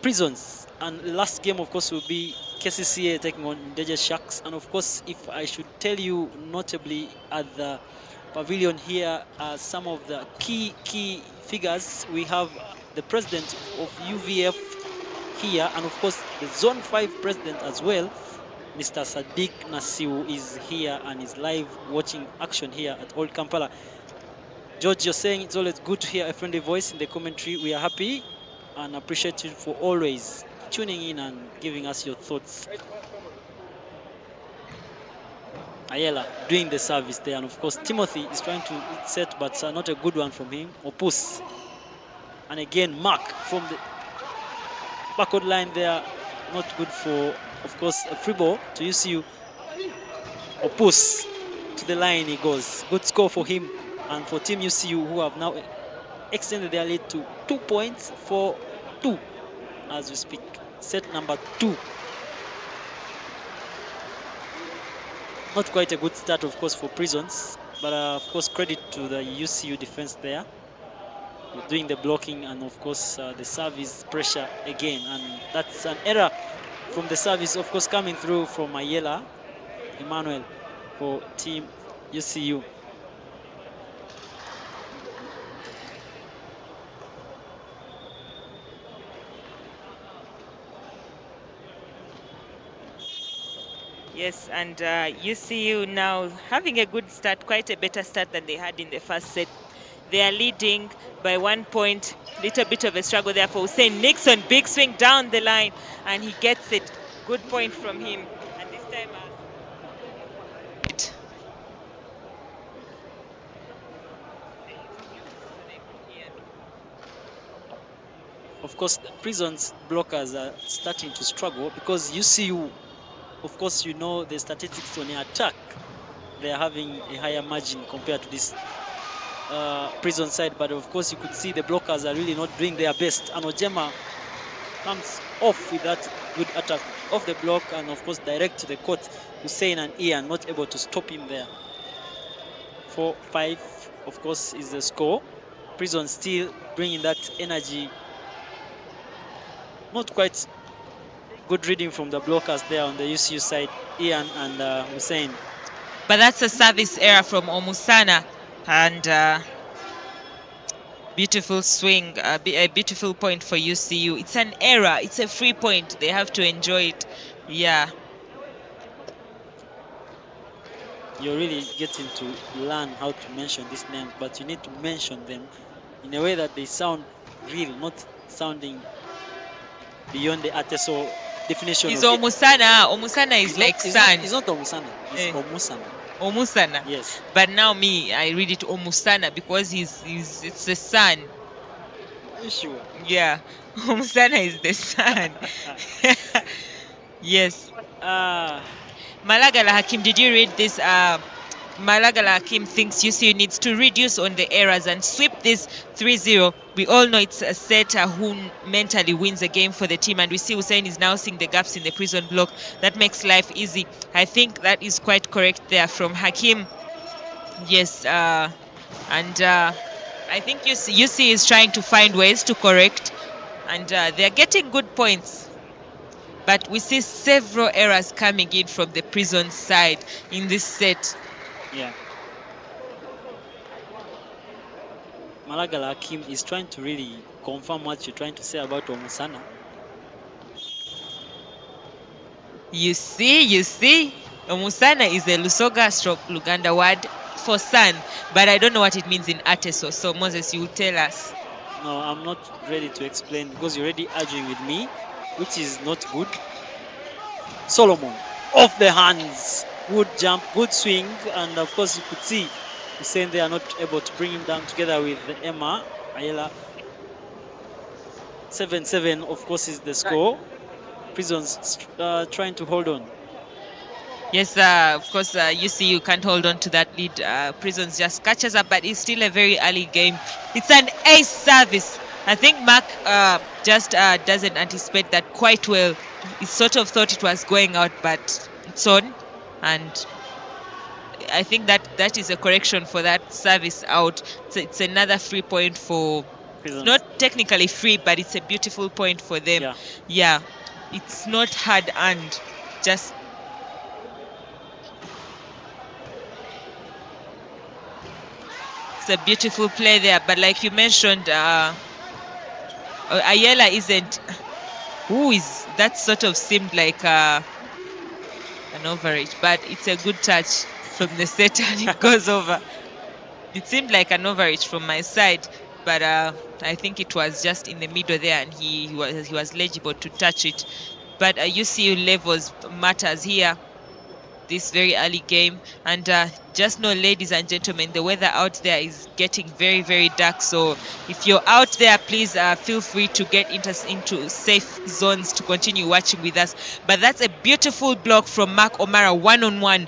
Prisons, and last game, of course, will be KCCA taking on Ndeje Sharks. And of course, if I should tell you, notably at the pavilion here are some of the key figures. We have the president of UVF here, and of course the Zone 5 president as well, Mr. Sadiq Nasiu, is here and is live watching action here at Old Kampala. George, you're saying it's always good to hear a friendly voice in the commentary. We are happy and appreciate you for always tuning in and giving us your thoughts. Ayela doing the service there, and of course Timothy is trying to set, but not a good one from him. Opus, and again Mark from the backward line there, not good for, of course, a free ball to UCU. Opus to the line he goes. Good score for him and for Team UCU, who have now extended their lead to 2 points for 2 as we speak. Set number 2. Not quite a good start, of course, for Prisons, but of course credit to the UCU defense there, doing the blocking, and of course the service pressure again, and that's an error from the service, of course, coming through from Ayela Emmanuel for Team UCU. Yes, and UCU now having a good start, quite a better start than they had in the first set. They are leading by 1 point. Little bit of a struggle there for Hussein Nixon. Big swing down the line, and he gets it. Good point from him. And this time, of course, the Prisons blockers are starting to struggle because UCU, of course, you know the statistics on the attack. They are having a higher margin compared to this Prison side, but of course you could see the blockers are really not doing their best. And Ojema comes off with that good attack off the block, and of course direct to the court. Hussein and Ian not able to stop him there. 4-5, of course, is the score. Prison still bringing that energy. Not quite Good reading from the blockers there on the UCU side, Ian and Hussein. But that's a service error from Omusana, and beautiful swing, a beautiful point for UCU. It's an error. It's a free point. They have to enjoy it. Yeah. You're really getting to learn how to mention these names, but you need to mention them in a way that they sound real, not sounding beyond the Ateso definition. It's of Omusana. Omusana is like sun. It's not Omusana. It's Omusana. Omusana. Yes. But now I read it Omusana because it's the sun. Sure. Yeah. Omusana is the sun. Yes. Malagala Hakim, did you read this? Malagala Hakim thinks UCU needs to reduce on the errors and sweep this 3-0. We all know it's a setter who mentally wins a game for the team, and we see Hussein is now seeing the gaps in the prison block. That makes life easy. I think that is quite correct there from Hakim. Yes, and I think UC is trying to find ways to correct, and they're getting good points. But we see several errors coming in from the prison side in this set. Yeah. Malagala Hakim is trying to really confirm what you're trying to say about Omusana. You see, Omusana is a Lusoga stroke Luganda word for sun, but I don't know what it means in Ateso. So Moses, you will tell us. No, I'm not ready to explain because you're already arguing with me, which is not good. Solomon, off the hands, good jump, good swing, and of course you could see Hussein they are not able to bring him down together with Emma Ayala. 7-7, of course, is the score. Prisons trying to hold on. Yes, of course, UCU can't hold on to that lead. Prisons just catches up, but it's still a very early game. It's an ace service. I think Mark just doesn't anticipate that quite well. He sort of thought it was going out, but it's on. And I think that is a correction for that service out. So it's another free point for Prisons. Not technically free, but it's a beautiful point for them. Yeah. It's not hard earned. Just it's a beautiful play there. But like you mentioned, Ayala isn't. Who is that? Sort of seemed like an overage, but it's a good touch from the setter and it goes over. It seemed like an overage from my side, but I think it was just in the middle there, and he was legible to touch it. But UCU levels matters here, this very early game, and just know, ladies and gentlemen, the weather out there is getting very, very dark. So if you're out there, please feel free to get into safe zones to continue watching with us. But that's a beautiful block from Mark O'Mara, one-on-one.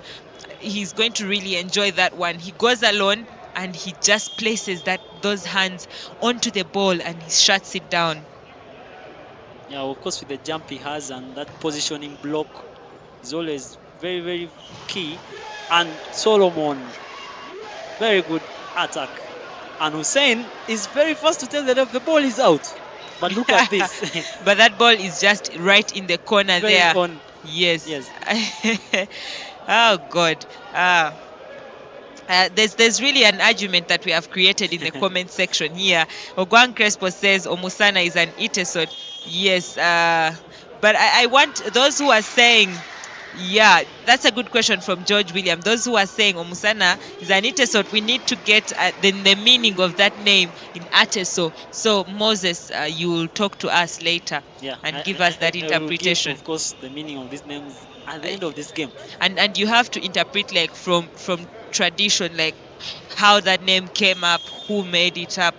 He's going to really enjoy that one. He goes alone and he just places those hands onto the ball and he shuts it down. Yeah, of course, with the jump he has and that positioning block is always very, very key. And Solomon, very good attack. And Hussein is very fast to tell that the ball is out. But look at this. But that ball is just right in the corner very there. On. Yes. Oh, God. There's really an argument that we have created in the comment section here. Ogwang Crespo says Omusana is an Itesot. Yes. But I want those who are saying, yeah, that's a good question from George William. Those who are saying Omusana is an Itesot, we need to get the meaning of that name in Ateso. So Moses, you will talk to us later and give us that interpretation. I will give, of course, the meaning of these names at the end of this game. And you have to interpret like from tradition, like how that name came up, who made it up,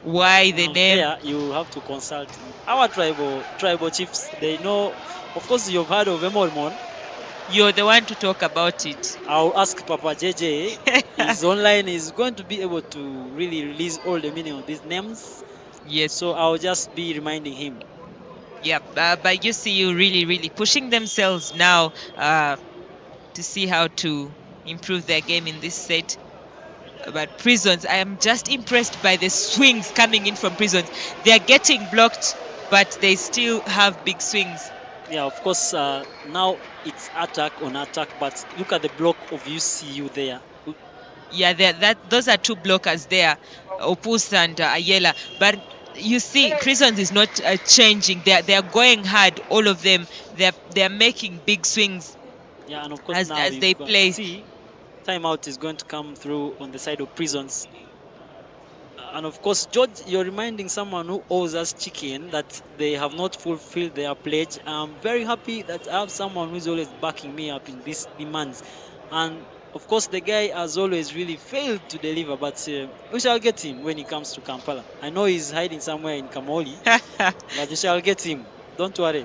why the name. Yeah, you have to consult our tribal chiefs. They know. Of course, you've heard of Emolmon. You're the one to talk about it. I'll ask Papa JJ. He's online. He's going to be able to really release all the meaning of these names. Yes. So I'll just be reminding him. Yeah, but you see, you really pushing themselves now to see how to improve their game in this set. But Prisons, I am just impressed by the swings coming in from Prisons. They are getting blocked, but they still have big swings. Yeah, of course, now it's attack on attack, but look at the block of UCU there. Yeah, those are two blockers there, Opus and Ayala. But you see, Crescent is not changing. They're going hard, all of them. They're making big swings Yeah, and of course now as they you've got, play. see, timeout is going to come through on the side of Prisons. And of course, George, you're reminding someone who owes us chicken that they have not fulfilled their pledge. I'm very happy that I have someone who's always backing me up in these demands. And of course, the guy has always really failed to deliver, but we shall get him when he comes to Kampala. I know he's hiding somewhere in Kamoli, but we shall get him. Don't worry.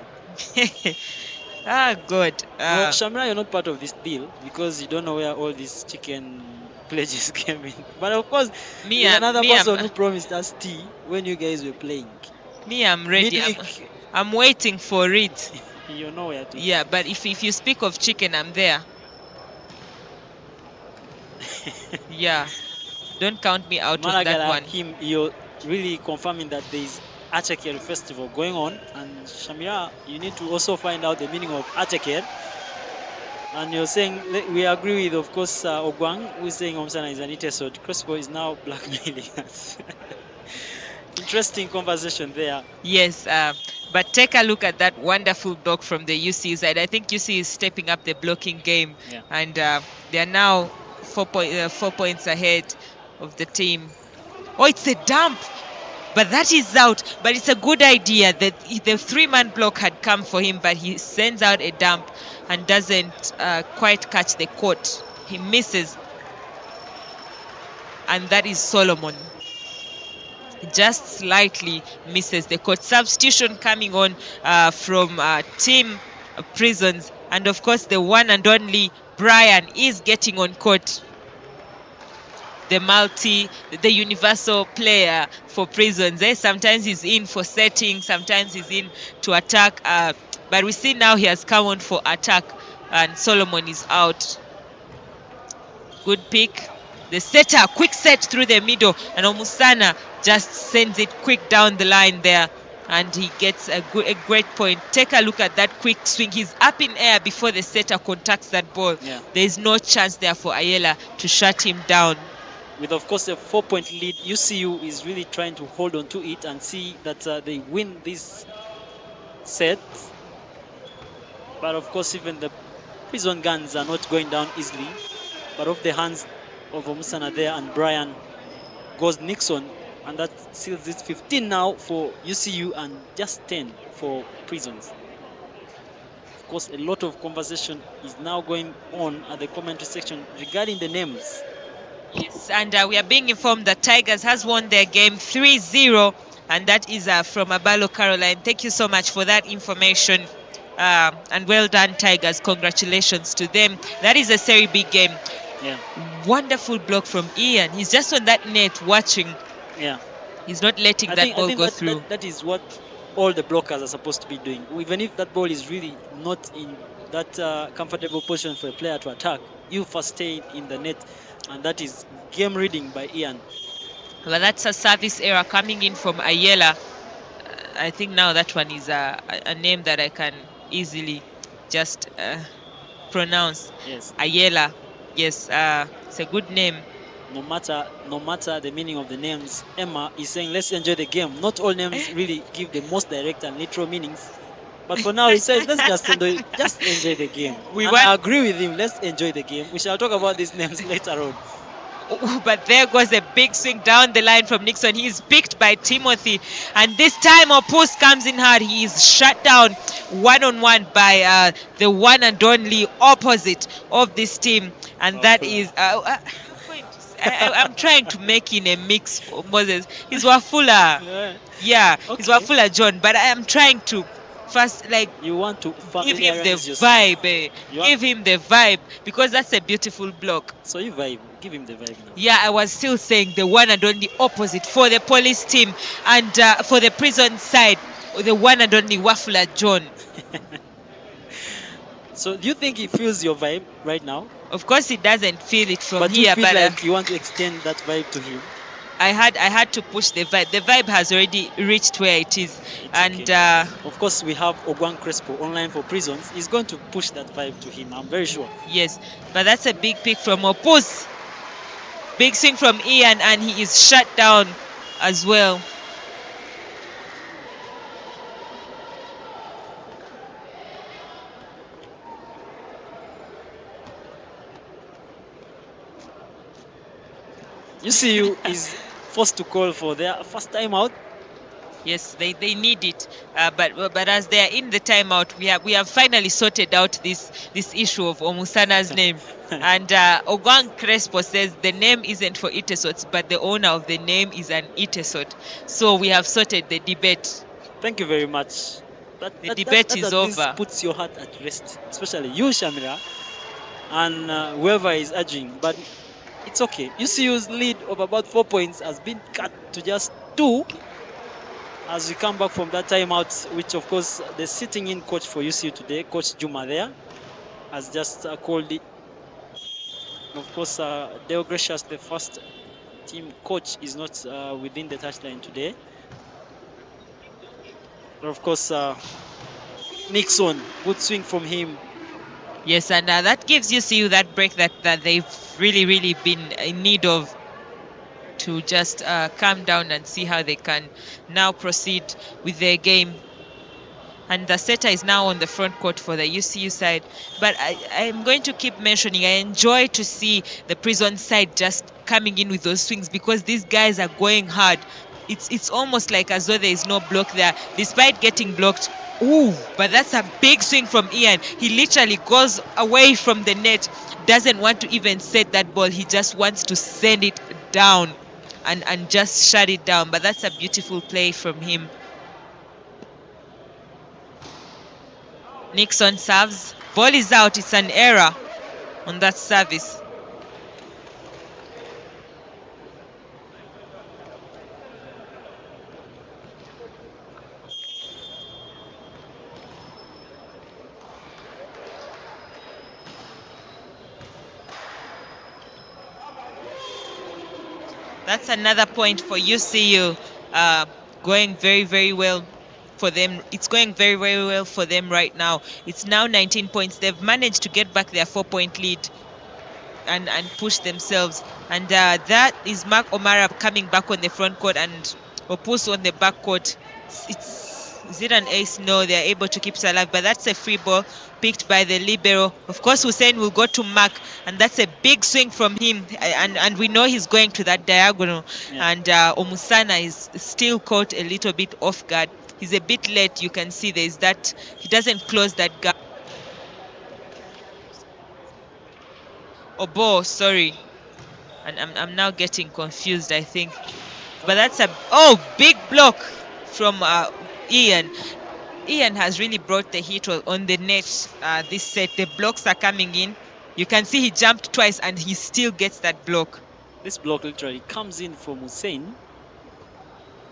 Ah, good. No, Shamra, you're not part of this deal because you don't know where all these chicken pledges came in. But of course, there's another person who promised us tea when you guys were playing. Me, I'm ready. I'm waiting for it. You know where to. Yeah, but if you speak of chicken, I'm there. Yeah, don't count me out of that one. Him, you're really confirming that there is Achaker festival going on, and Shamira, you need to also find out the meaning of Achaker. And you're saying, we agree with, of course, Ogwang, who's saying Omsana is an episode. Crespo is now blackmailing us. Interesting conversation there. Yes, but take a look at that wonderful block from the UC side. I think UC is stepping up the blocking game, yeah. And they are now 4 points ahead of the team. Oh, it's a dump, but that is out. But it's a good idea that the three-man block had come for him, but he sends out a dump and doesn't quite catch the court. He misses, and that is Solomon. Just slightly misses the court. Substitution coming on from Team Prisons, and of course the one and only Brian is getting on court. The universal player for Prisons. Sometimes he's in for setting, sometimes he's in to attack. But we see now he has come on for attack, and Solomon is out. Good pick. The setter, quick set through the middle, and Omusana just sends it quick down the line there, and he gets a great point. Take a look at that quick swing. He's up in air before the setter contacts that ball. Yeah. There is no chance there for Ayala to shut him down. With, of course, a 4-point lead, UCU is really trying to hold on to it and see that they win this set. But, of course, even the Prison guns are not going down easily. But off the hands of Omusana there, and Brian goes Nixon, and that seals it 15 now for UCU and just 10 for Prisons. Of course, a lot of conversation is now going on at the commentary section regarding the names. Yes, and we are being informed that Tigers has won their game 3-0, and that is from Abalo, Caroline. Thank you so much for that information, and well done, Tigers. Congratulations to them. That is a Serie B game. Yeah. Wonderful block from Ian. He's just on that net watching. Yeah. He's not letting that ball go through. That is what all the blockers are supposed to be doing. Even if that ball is really not in that comfortable position for a player to attack, you first stay in the net, and that is game reading by Ian. Well, that's a service error coming in from Ayala. I think now that one is a name that I can easily just pronounce. Yes. Ayala. Yes, it's a good name. No matter the meaning of the names, Emma is saying let's enjoy the game. Not all names really give the most direct and literal meanings. But for now, he says let's just enjoy the game. I agree with him. Let's enjoy the game. We shall talk about these names later on. But there goes a big swing down the line from Nixon. He is picked by Timothy, and this time Opus comes in hard. He is shut down one-on-one by the one and only opposite of this team, and that is I'm trying to make in a mix for Moses. He's Wafula. Yeah, okay. He's Wafula John, but I am trying to first, like, you want to give him the vibe. Give him the vibe, because that's a beautiful block. So you vibe. Give him the vibe now. Yeah, I was still saying the one and only opposite for the police team, and for the prison side, the one and only Wafula John. So do you think he feels your vibe right now? Of course he doesn't feel it from but here, you feel like you want to extend that vibe to him. I had to push the vibe. The vibe has already reached where it is. It's And okay. Of course, we have Ogwan Crespo online for prisons. He's going to push that vibe to him, I'm very sure. yes, but that's a big pick from Opus. Big swing from Ian, and he is shut down as well. UCU is forced to call for their first time out. Yes, they need it, but as they are in the timeout, we have finally sorted out this issue of Omusana's name. And Ogwan Crespo says the name isn't for Itesots, but the owner of the name is an Itesot. So we have sorted the debate. Thank you very much. The debate is at over. least puts your heart at rest, especially you, Shamira, and whoever is urging. But it's okay. UCU's lead of about 4 points has been cut to just 2 as we come back from that timeout, which of course the sitting in coach for UCU today, Coach Juma there, has just called it. Of course, Deo Gracious, the first team coach, is not within the touchline today. But of course, Nixon, good swing from him. Yes, and that gives UCU that break that they've really been in need of, to just calm down and see how they can now proceed with their game. And the setter is now on the front court for the UCU side. But I'm going to keep mentioning, I enjoy to see the prison side just coming in with those swings, because these guys are going hard. It's almost like as though there is no block there, despite getting blocked. Ooh, but that's a big swing from Ian. He literally goes away from the net, doesn't want to even set that ball. He just wants to send it down and just shut it down. But that's a beautiful play from him. Nixon serves. Ball is out. It's an error on that service. That's another point for UCU. Going very well for them. It's going very well for them right now. It's now 19 points. They've managed to get back their 4-point lead and push themselves. And that is Mark O'Mara coming back on the front court and Opus on the back court. Is it an ace? No, they're able to keep it alive. But that's a free ball picked by the libero. Of course, Hussein will go to Mark, and that's a big swing from him. And we know he's going to that diagonal. Yeah. And Omusana is still caught a little bit off guard. He's a bit late. You can see there's that. He doesn't close that gap. Obo, sorry. And I'm now getting confused, I think. But that's a big block from Ian. Ian has really brought the heat on the net this set. The blocks are coming in. You can see he jumped twice and he still gets that block. This block literally comes in from Hussein.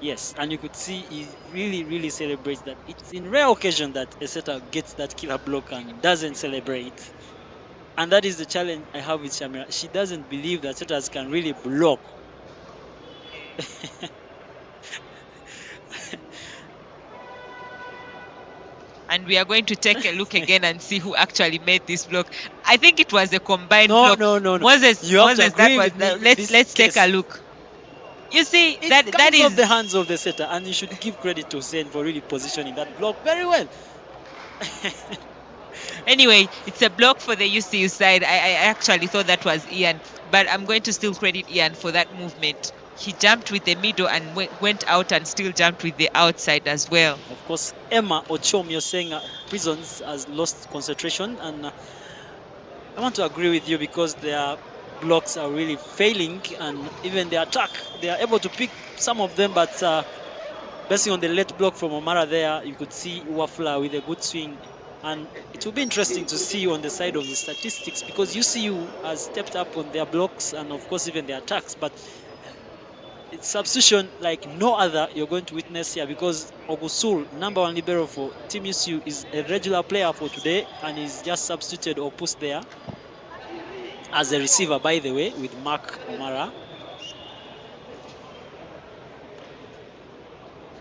Yes, and you could see he really celebrates that. It's in rare occasion that a setter gets that killer block and doesn't celebrate. And that is the challenge I have with Shamira. She doesn't believe that setters can really block. And we are going to take a look again and see who actually made this block. I think it was a combined block. No. Moses, let's take a look. You see, that is off the hands of the setter, and you should give credit to Hussein for really positioning that block very well. Anyway, it's a block for the UCU side. I actually thought that was Ian, but I'm going to still credit Ian for that movement. He jumped with the middle and went out and still jumped with the outside as well. Of course, Emma Ochom, you're saying Prisons has lost concentration, and I want to agree with you because their blocks are really failing, and even the attack, they are able to pick some of them, but basing on the late block from Omara there, you could see Wafla with a good swing. And it will be interesting to see on the side of the statistics, because UCU has stepped up on their blocks and of course even their attacks, but it's substitution like no other you're going to witness here, because Ogusul, #1 libero for Team UCU, is a regular player for today, and he's just substituted Opus there as a receiver, by the way, with Mark Omara.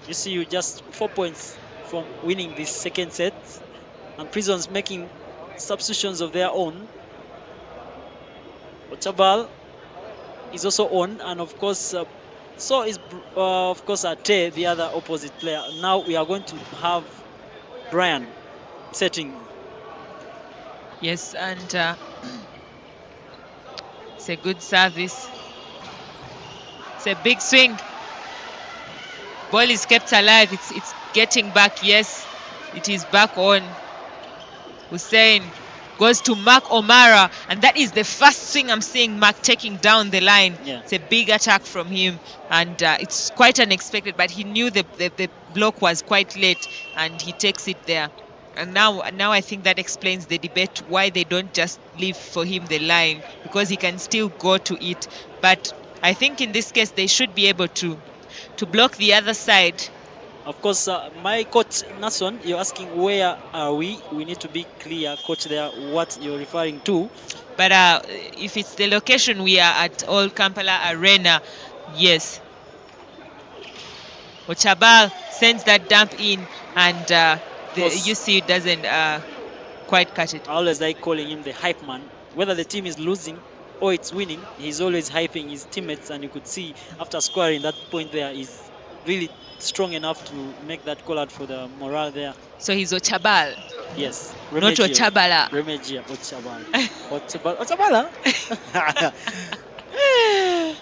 You see, you just 4 points from winning this second set, and Prisons making substitutions of their own. Ochabal is also on, and of course, so is of course Ate, the other opposite player. Now we are going to have Brian setting. Yes, and it's a good service. It's a big swing. Ball is kept alive. It's getting back. Yes, it is back on. Hussein goes to Mark O'Mara, and that is the first swing I'm seeing Mark taking down the line. Yeah. It's a big attack from him, and it's quite unexpected, but he knew the block was quite late, and he takes it there. And now I think that explains the debate why they don't just leave for him the line, because he can still go to it. But I think in this case they should be able to block the other side. Of course, my coach Nason, you're asking where are we? We need to be clear, coach, there what you're referring to. But if it's the location, we are at Old Kampala Arena. Yes. Ochabal sends that dump in, and the UC doesn't quite catch it. I always like calling him the hype man. Whether the team is losing or it's winning, he's always hyping his teammates, and you could see after scoring that point there, he's really strong enough to make that call out for the morale there. So he's Ochabal. Yes. Not Ochabala. Remegia, Ochabal. Ochabala?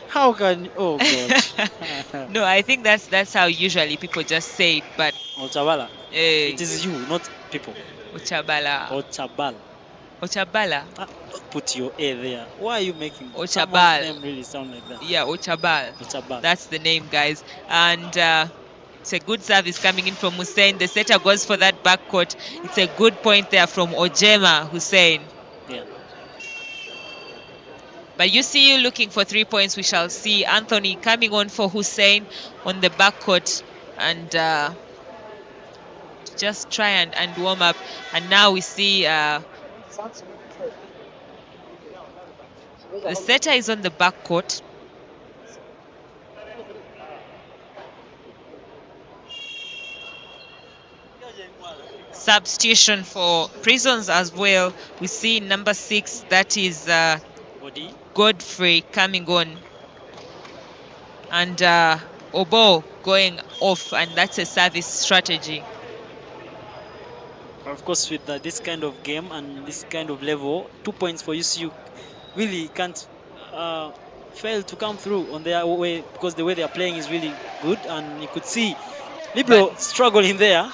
How can, oh God. No, I think that's how usually people just say it, but Ochabala. It is you, not people. Ochabala. Ochabal. Ochabala. Put your A there. Why are you making Ochabal? Name really sound like that? Yeah, Ochabal. Ochabal. That's the name, guys. And it's a good service coming in from Hussein. The setter goes for that backcourt. It's a good point there from Ojema Hussein. Yeah. But you see, you looking for 3 points. We shall see Anthony coming on for Hussein on the backcourt, and just try and warm up. And now we see the setter is on the backcourt. Substitution for Prisons as well. We see number 6, that is Godfrey coming on, and Obo going off, and that's a service strategy. Of course, with this kind of game and this kind of level, 2 points for UCU really can't fail to come through on their way, because the way they are playing is really good, and you could see Libro struggling there.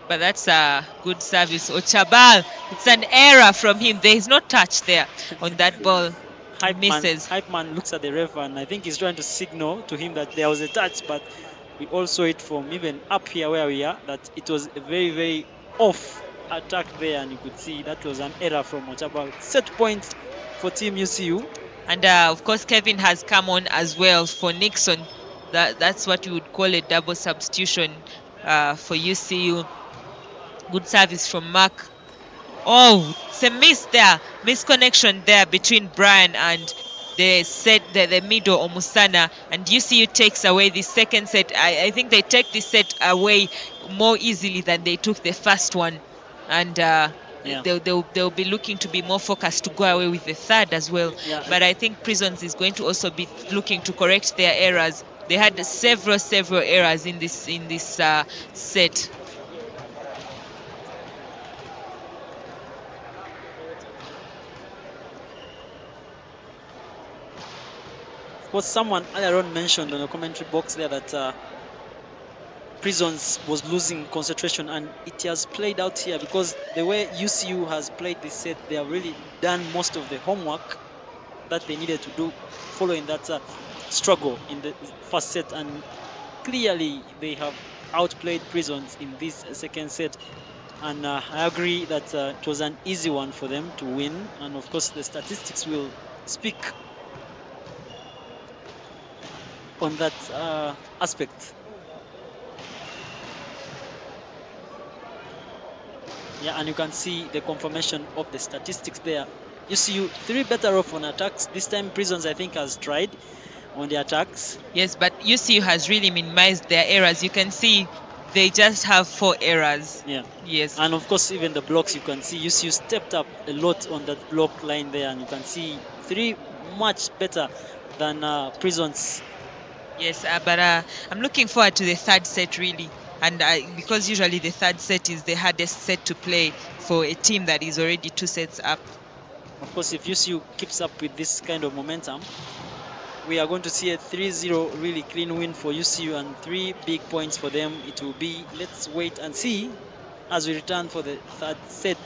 But that's a good service. Ochabal, it's an error from him. There is no touch there on that ball. Hype man looks at the ref, and I think he's trying to signal to him that there was a touch, but we all saw it from even up here where we are, that it was a very, very off attack there, and you could see that was an error from Ochabal. Set points for Team UCU. And of course, Kevin has come on as well for Nixon. That's what you would call a double substitution for UCU. Good service from Mark. Oh, it's a miss there. Misconnection there between Brian and the middle Omusana. And UCU takes away the second set. I think they take this set away more easily than they took the first one. And they'll be looking to be more focused to go away with the third as well. Yeah. But I think Prisons is going to also be looking to correct their errors. They had several errors in this set. What someone earlier on mentioned on the commentary box there, that Prisons was losing concentration, and it has played out here, because the way UCU has played this set, they have really done most of the homework that they needed to do following that struggle in the first set, and clearly they have outplayed Prisons in this second set. And I agree that it was an easy one for them to win, and of course the statistics will speak on that aspect. Yeah, and you can see the confirmation of the statistics there. You see, 3 better off on attacks. This time Prisons, I think, has tried on the attacks. Yes, but UCU has really minimized their errors. You can see they just have 4 errors. Yeah. Yes. And of course, even the blocks, you can see UCU stepped up a lot on that block line there, and you can see 3 much better than Prisons. Yes, but I'm looking forward to the third set really, and because usually the third set is the hardest set to play for a team that is already 2 sets up. Of course, if UCU keeps up with this kind of momentum, we are going to see a 3-0 really clean win for UCU and 3 big points for them. It will be, let's wait and see as we return for the third set.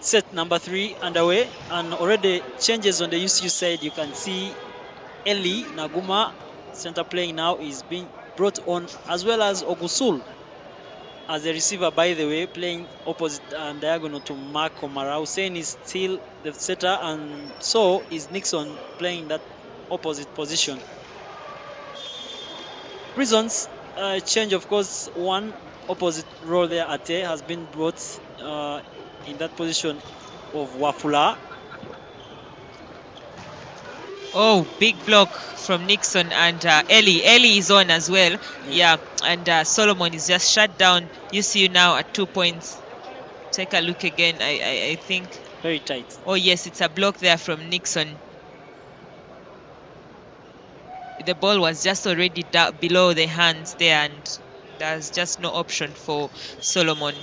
Set number 3 underway, and already changes on the UCU side. You can see Eli Naguma, center playing now, is being brought on, as well as Ogusul as a receiver, by the way, playing opposite and diagonal to Marco Mara. Hussein is still the setter, and so is Nixon playing that opposite position. Prisons change, of course. One opposite role there, Ate, has been brought in that position of Wafula. Oh, big block from Nixon, and Eli. Eli is on as well. Yeah, and Solomon is just shut down. You see you now at 2 points. Take a look again. I think. Very tight. Oh yes, it's a block there from Nixon. The ball was just already down below the hands there, and there's just no option for Solomon.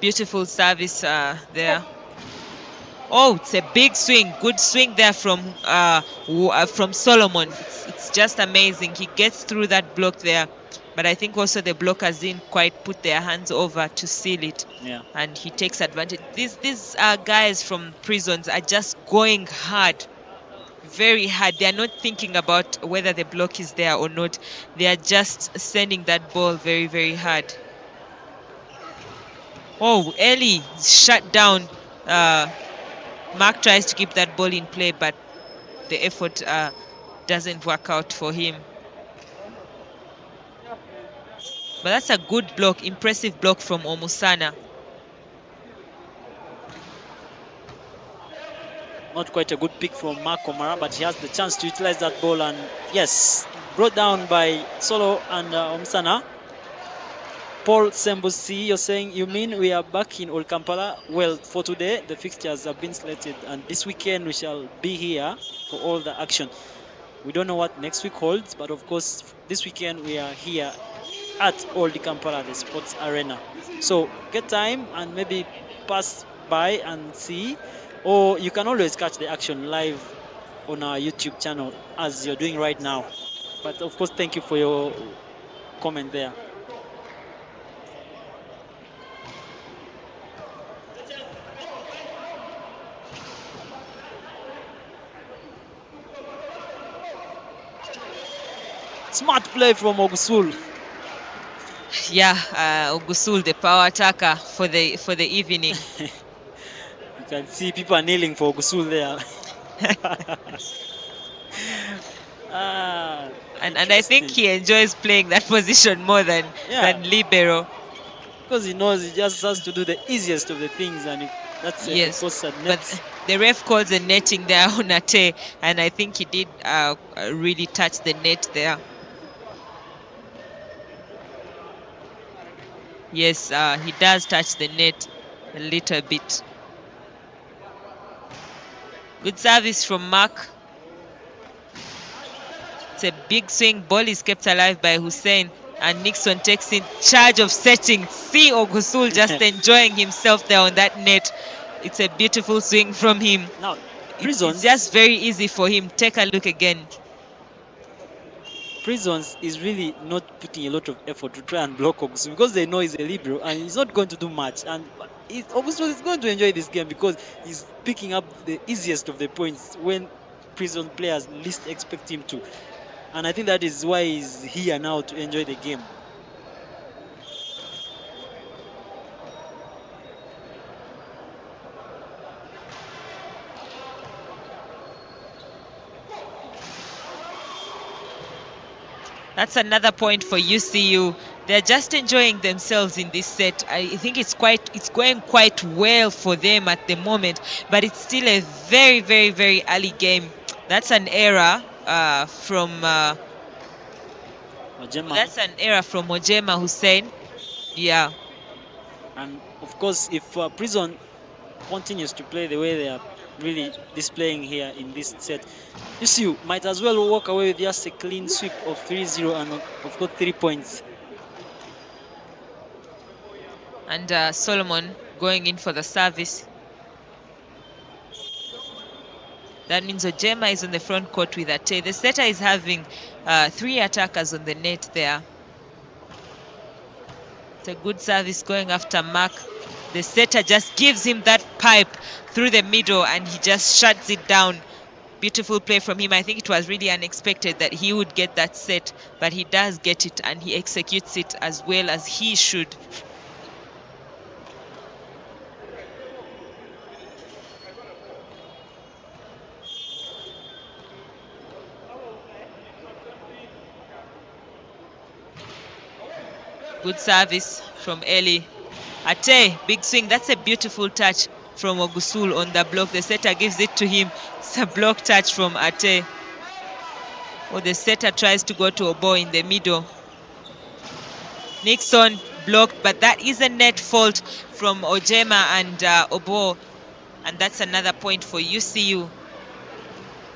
Beautiful service there. Oh, it's a big swing. Good swing there from Solomon. It's just amazing. He gets through that block there. But I think also the blockers didn't quite put their hands over to seal it. Yeah. And he takes advantage. These guys from Prisons are just going hard. very hard. They are not thinking about whether the block is there or not. They are just sending that ball very, very hard. Oh, Ellie shut down. Mark tries to keep that ball in play, but the effort doesn't work out for him. But that's a good block, impressive block from Omusana. Not quite a good pick from Mark Omara, but he has the chance to utilize that ball, and yes, brought down by Solo and Omsana. Paul Sembusi, you're saying, you mean we are back in Old Kampala? Well, for today, the fixtures have been slated, and this weekend we shall be here for all the action. We don't know what next week holds, but of course, this weekend we are here at Old Kampala, the sports arena. So get time and maybe pass by and see, or you can always catch the action live on our YouTube channel as you're doing right now. But of course, thank you for your comment there. Smart play from Ogusul. Yeah, Ogusul, the power attacker for the evening. You can see people are kneeling for Ogusul there. And I think he enjoys playing that position more than libero. Because he knows he just has to do the easiest of the things, and that's yes, of course a net. But the ref calls a netting there on Ate, and I think he did really touch the net there. Yes, he does touch the net a little bit. Good service from Mark. It's a big swing. Ball is kept alive by Hussein, and Nixon takes in charge of setting. See Ogusul just enjoying himself there on that net. It's a beautiful swing from him. Now, it's just very easy for him. Take a look again. Prisons is really not putting a lot of effort to try and block Ogusul because they know he's a libero and he's not going to do much. And Ogusul is going to enjoy this game because he's picking up the easiest of the points when Prison players least expect him to. And I think that is why he's here now, to enjoy the game. That's another point for UCU. They're just enjoying themselves in this set. I think it's going quite well for them at the moment, but it's still a very, very, very early game. That's an error from Ojema. That's an error from Ojema Hussein. Yeah. And of course, if Prison continues to play the way they are really displaying here in this set, UCU might as well walk away with just a clean sweep of 3-0 and of course 3 points. And Solomon going in for the service. That means Ojema is on the front court with Ate. The setter is having 3 attackers on the net there. It's a good service going after Mark. The setter just gives him that pipe through the middle and he just shuts it down. Beautiful play from him. I think it was really unexpected that he would get that set, but he does get it and he executes it as well as he should. Good service from Eli. Ate, big swing. That's a beautiful touch from Ogusul on the block. The setter gives it to him. It's a block touch from Ate. Or the setter tries to go to Obo in the middle. Nixon blocked, but that is a net fault from Ojema and Obo. And that's another point for UCU.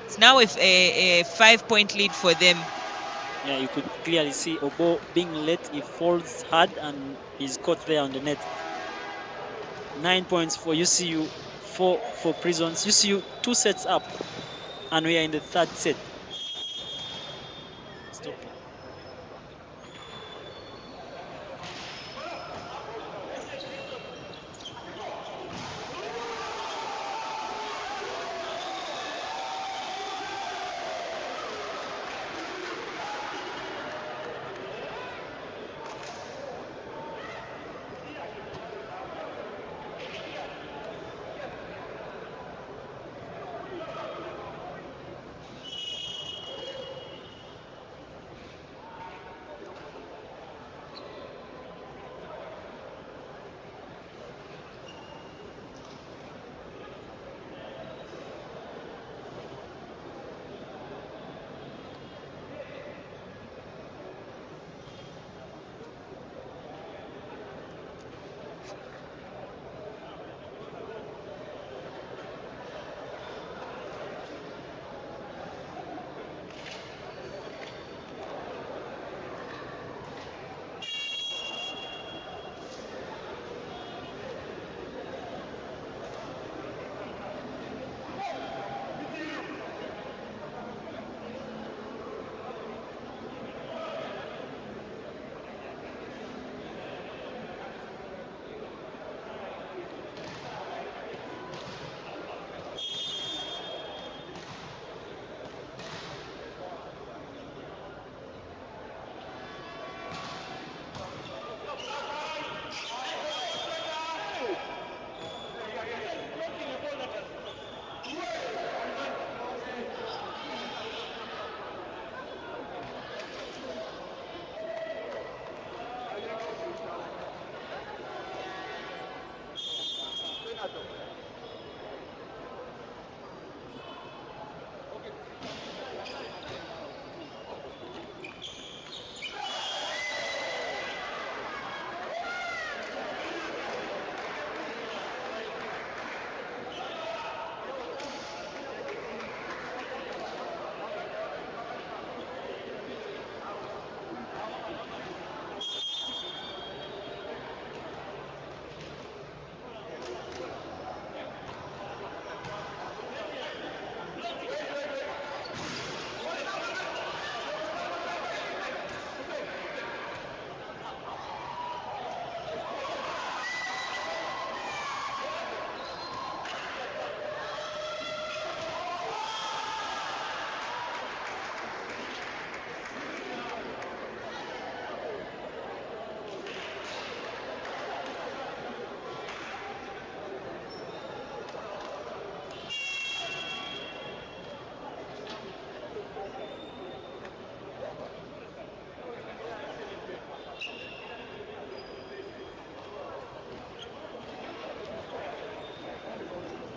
It's now with a 5-point lead for them. Yeah, you could clearly see Obo being let. He falls hard and is caught there on the net. 9 points for UCU, 4 for Prisons. UCU 2 sets up, and we are in the 3rd set. Stop.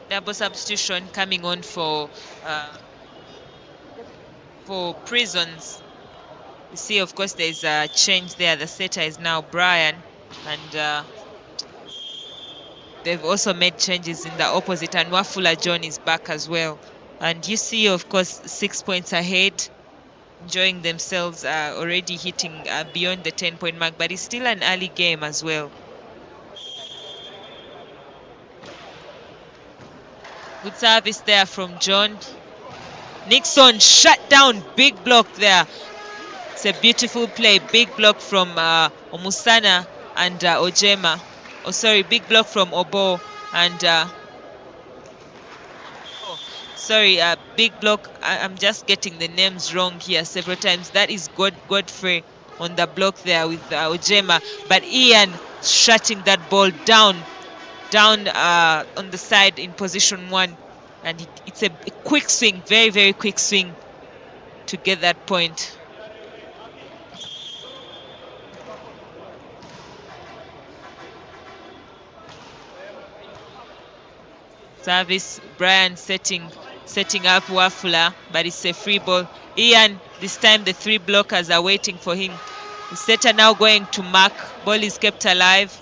double substitution coming on for Prisons. You see, of course, there's a change there. The setter is now Brian, and they've also made changes in the opposite, and Wafula John is back as well. And you see, of course, 6 points ahead, enjoying themselves, already hitting beyond the 10-point mark, but it's still an early game as well. Good service there from John. Nixon shut down, big block there. It's a beautiful play, big block from Omusana and Ojema. Oh, sorry, big block from Obo and big block. I'm just getting the names wrong here several times. That is Godfrey on the block there with Ojema, but Ian shutting that ball down on the side in position 1, and it's a quick swing, very quick swing to get that point. Service, Brian setting up Wafula, but it's a free ball. Ian, this time the 3 blockers are waiting for him. The setter now going to mark. Ball is kept alive.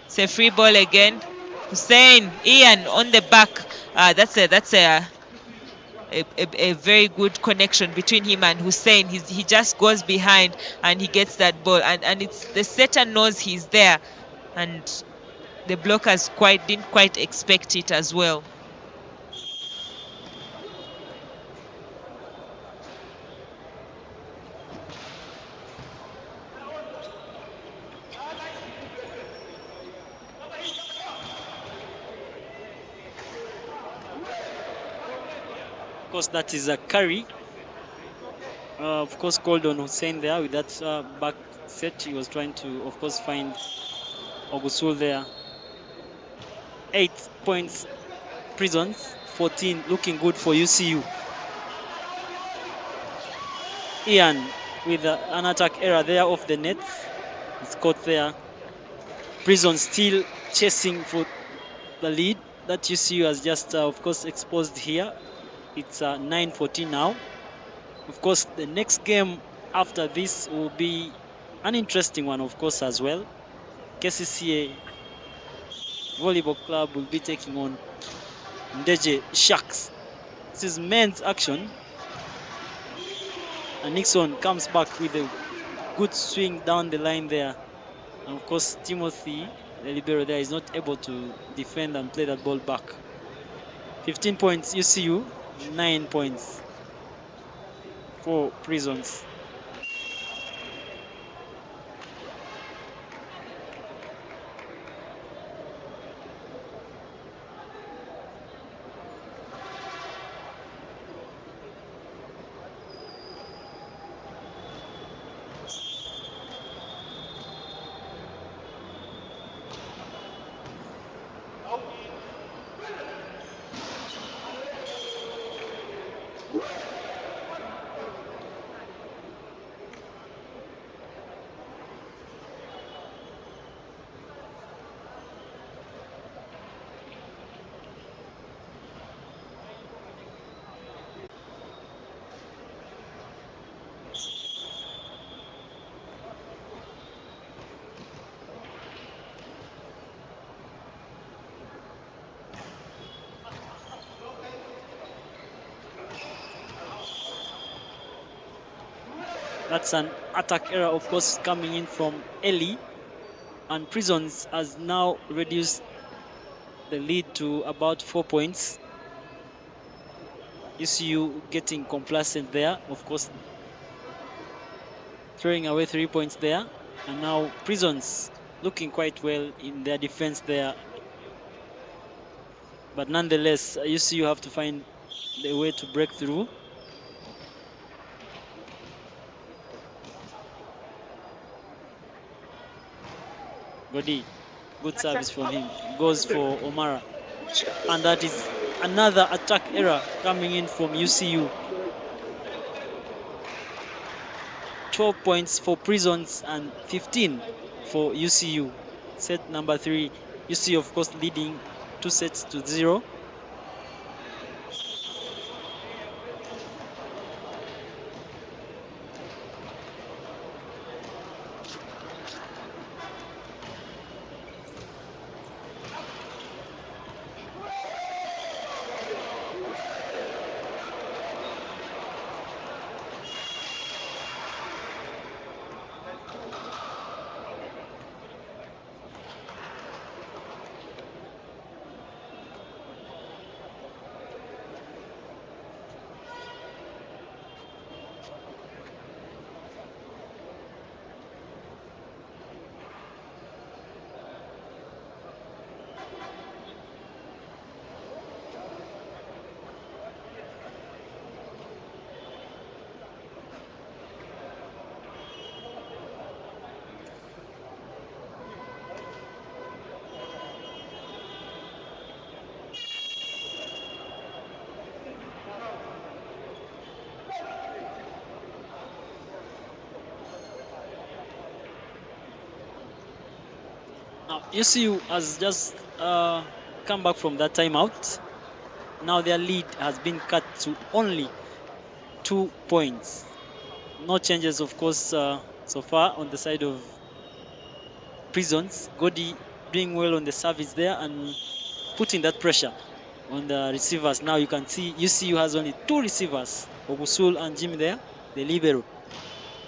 It's a free ball again. Hussein, Ian on the back. That's a very good connection between him and Hussein. He just goes behind and he gets that ball, and it's the setter knows he's there, and the blockers didn't quite expect it as well. Of course, that is a carry. Of course, called on Hussein there with that back set. He was trying to, of course, find Ogusul there. 8 points, Prisons. 14, looking good for UCU. Ian with an attack error there off the net. It's caught there. Prisons still chasing for the lead that UCU has just, of course, exposed here. It's 9-14 now. Of course, the next game after this will be an interesting one, of course, as well. KCCA Volleyball Club will be taking on Ndeje Sharks. This is men's action. And Nixon comes back with a good swing down the line there. And of course, Timothy, the libero there, is not able to defend and play that ball back. 15 points UCU, 9 points for Prisons. That's an attack error, of course, coming in from Eli. And Prisons has now reduced the lead to about 4 points. UCU getting complacent there, of course, throwing away 3 points there. And now Prisons looking quite well in their defense there. But nonetheless, UCU have to find the way to break through. Godi, good service from him. Goes for Omara. And that is another attack error coming in from UCU. 12 points for Prisons and 15 for UCU. Set number 3. UCU, of course, leading 2 sets to 0. Now, UCU has just come back from that timeout. Now their lead has been cut to only 2 points. No changes, of course, so far on the side of Prisons. Godi doing well on the service there and putting that pressure on the receivers. Now you can see UCU has only 2 receivers, Ogusul and Jim there, the libero.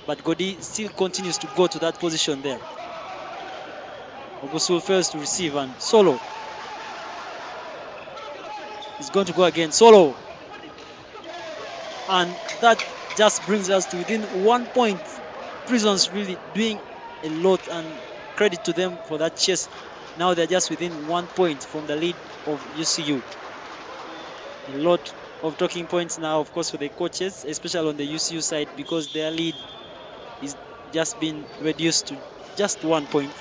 But Godi still continues to go to that position there. Ogusul fails to receive and Solo is going to go again. Solo. And that just brings us to within 1 point. Prisons really doing a lot, and credit to them for that chase. Now they're just within 1 point from the lead of UCU. A lot of talking points now, of course, for the coaches, especially on the UCU side, because their lead is just been reduced to just 1 point.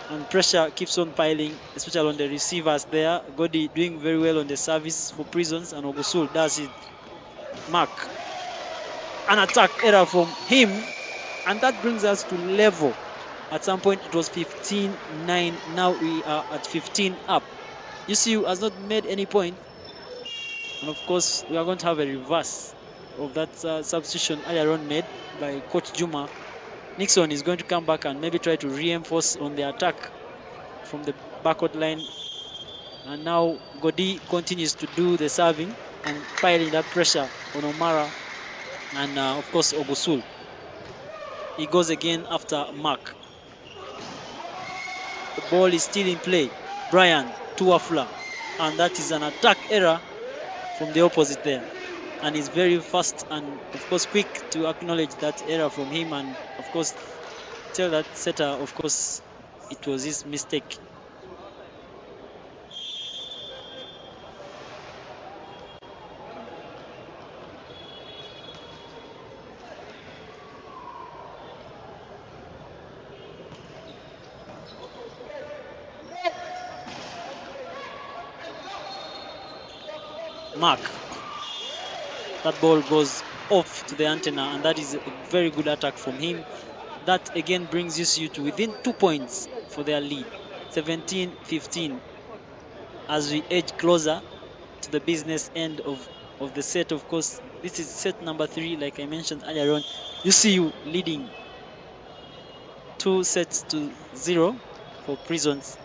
And pressure keeps on piling, especially on the receivers there. Godi doing very well on the service for Prisons, and Ogusul does it. Mark. An attack error from him, and that brings us to level. At some point it was 15-9. Now we are at 15 up. UCU has not made any point, and of course we are going to have a reverse of that substitution earlier on made by Coach Juma. Nixon is going to come back and maybe try to reinforce on the attack from the backward line, and now Godi continues to do the serving and piling that pressure on Omara and of course Ogusul. He goes again after Mark. The ball is still in play. Brian to Afla, and that is an attack error from the opposite there, and he's very fast and of course quick to acknowledge that error from him, and of course tell that setter of course it was his mistake. Mark. That ball goes off to the antenna, and that is a very good attack from him. That again brings UCU to within 2 points for their lead, 17-15. As we edge closer to the business end of the set, of course, this is set number 3, like I mentioned earlier on. UCU leading 2-0 for Prisons.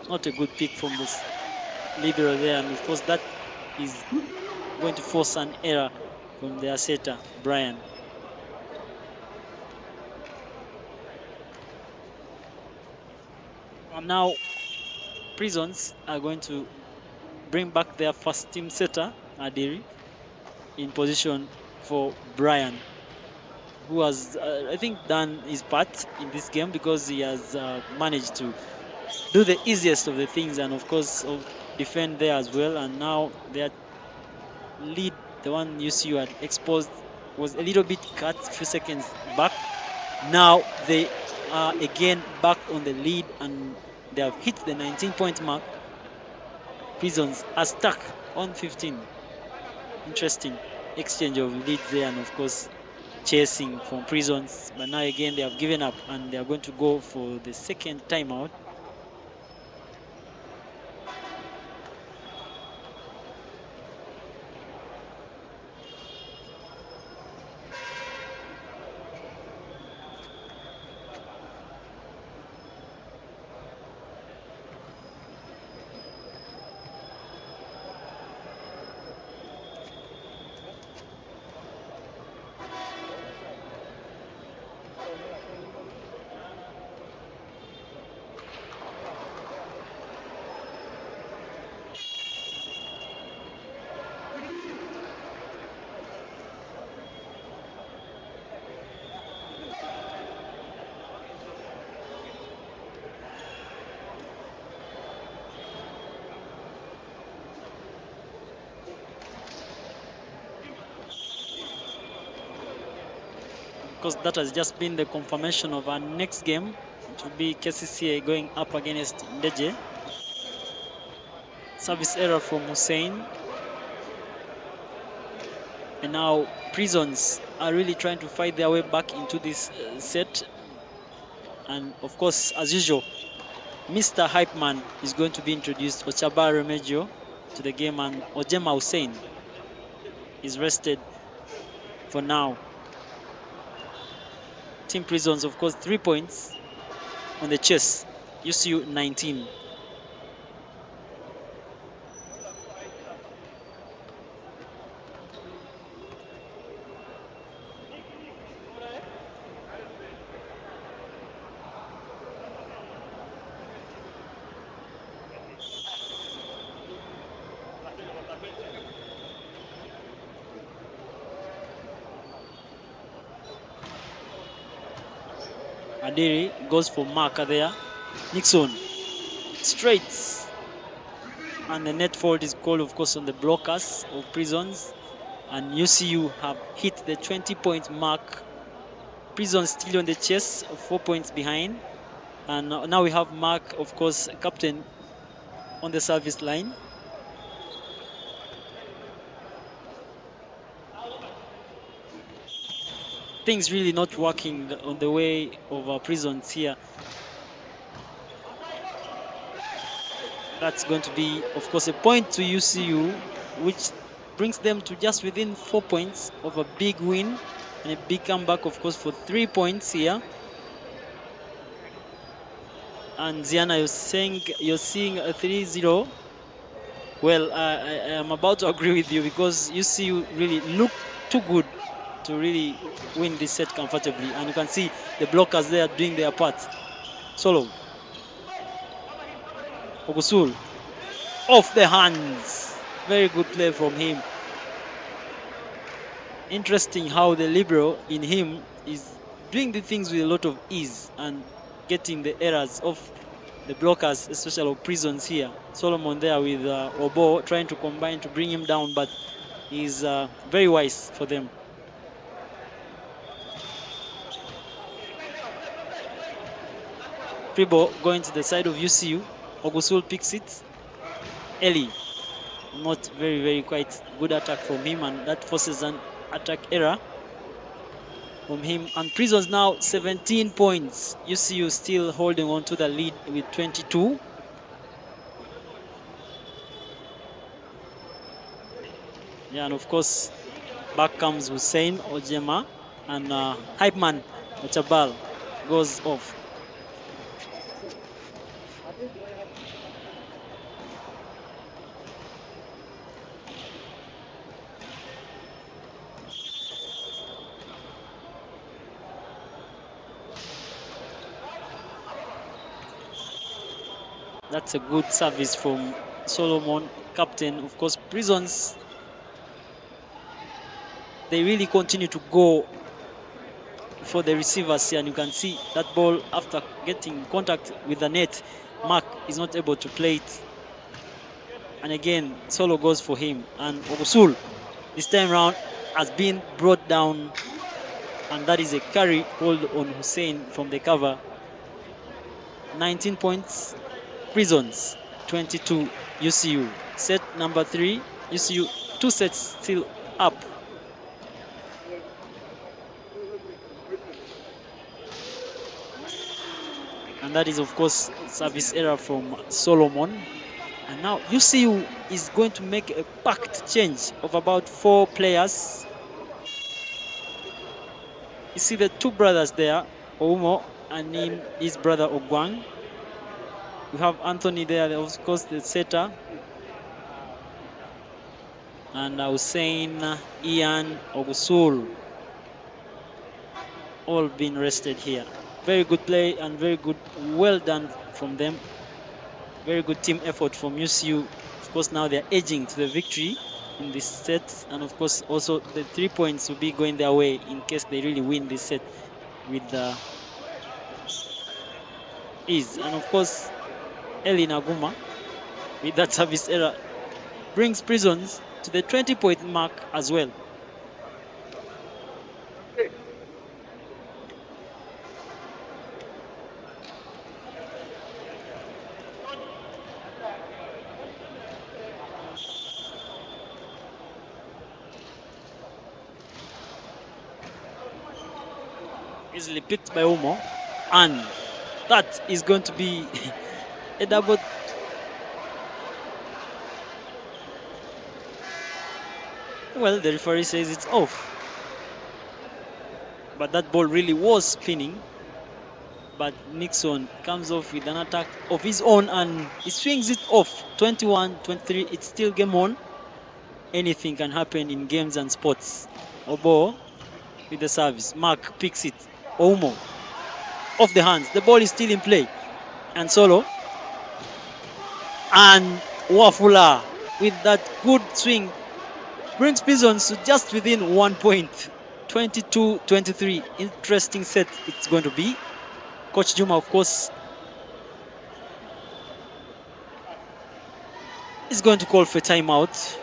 Not a good pick from this libero there, and of course that is going to force an error from their setter, Brian. And now Prisons are going to bring back their first team setter, Adiri, in position for Brian, who has, I think, done his part in this game, because he has managed to do the easiest of the things, and of course defend there as well. And now their lead, the one UCU had exposed, was a little bit cut a few seconds back. Now they are again back on the lead, and they have hit the 19-point mark. Prisons are stuck on 15. Interesting exchange of leads there, and of course chasing from Prisons, but now again they have given up, and they are going to go for the second timeout. Because that has just been the confirmation of our next game. It will be KCCA going up against Ndeje. Service error from Hussein. And now Prisons are really trying to fight their way back into this set. And of course, as usual, Mr. Hype Man is going to be introduced, Ochaba Remegio, to the game, and Ojema Hussein is rested for now. Team Prisons, of course, 3 points on the chess. UCU 19. Adiri goes for marker there. Nixon straight. And the net fault is called, of course, on the blockers of Prisons. And UCU have hit the 20-point mark. Prisons still on the chase, 4 points behind. And now we have Mark, of course, captain, on the service line. Things really not working on the way of our Prisons here. That's going to be, of course, a point to UCU, which brings them to just within 4 points of a big win and a big comeback, of course, for 3 points here. And Ziana, you're seeing a 3-0. Well, I am about to agree with you, because UCU really look too good to really win this set comfortably. And you can see the blockers there doing their part. Solo. Ogusul. Off the hands. Very good play from him. Interesting how the libero in him is doing the things with a lot of ease and getting the errors of the blockers, especially of Prisons here. Solomon there with Obo trying to combine to bring him down, but he's very wise for them. Pribo going to the side of UCU. Ogusul picks it. Eli, not very quite good attack from him, and that forces an attack error from him. And Prisons now 17 points. UCU still holding on to the lead with 22. Yeah, and of course, back comes Hussein Ojema, and Hype Man Ochabal goes off. That's a good service from Solomon, captain. Of course, Prisons, they really continue to go for the receivers here, and you can see that ball, after getting contact with the net, Mark is not able to play it. And again, Solo goes for him, and Ogusul this time round has been brought down, and that is a carry hold on Hussein from the cover. 19 points, Prisons 22, UCU. Set number 3, UCU 2 sets still up. And that is, of course, service error from Solomon. And now UCU is going to make a packed change of about 4 players. You see the 2 brothers there, Oumo and his brother Ogwang. We have Anthony there, of course, the setter. And Hussein, Ian, Ogusul, all been rested here. Very good play and very good, well done from them. Very good team effort from UCU. Of course, now they're edging to the victory in this set. And of course, also the 3 points will be going their way in case they really win this set with ease. And of course, Eli Naguma, with that service error, brings Prisons to the 20-point mark as well. Easily picked by Umo. And that is going to be a double. Well, the referee says it's off. But that ball really was spinning. But Nixon comes off with an attack of his own and he swings it off. 21-23, it's still game on. Anything can happen in games and sports. Obo with the service. Mark picks it. Oumo off the hands. The ball is still in play. And Solo. And Wafula with that good swing brings Prisons to just within 1 point. 22-23. Interesting set it's going to be. Coach Juma, of course, is going to call for timeout.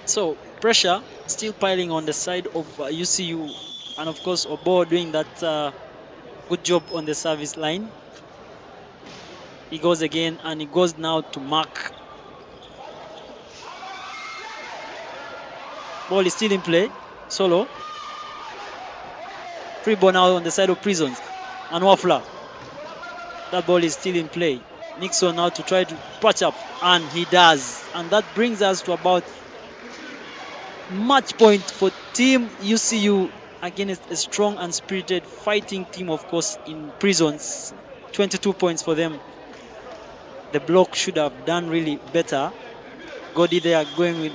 So pressure still piling on the side of UCU, and of course Obo doing that good job on the service line. He goes again and he goes now to Mark. Ball is still in play. Solo. Free ball now on the side of Prisons. And Wafla. That ball is still in play. Nixon now to try to patch up, and he does. And that brings us to about match point for Team UCU against a strong and spirited fighting team, of course, in Prisons. 22 points for them. The block should have done really better. Godi there going with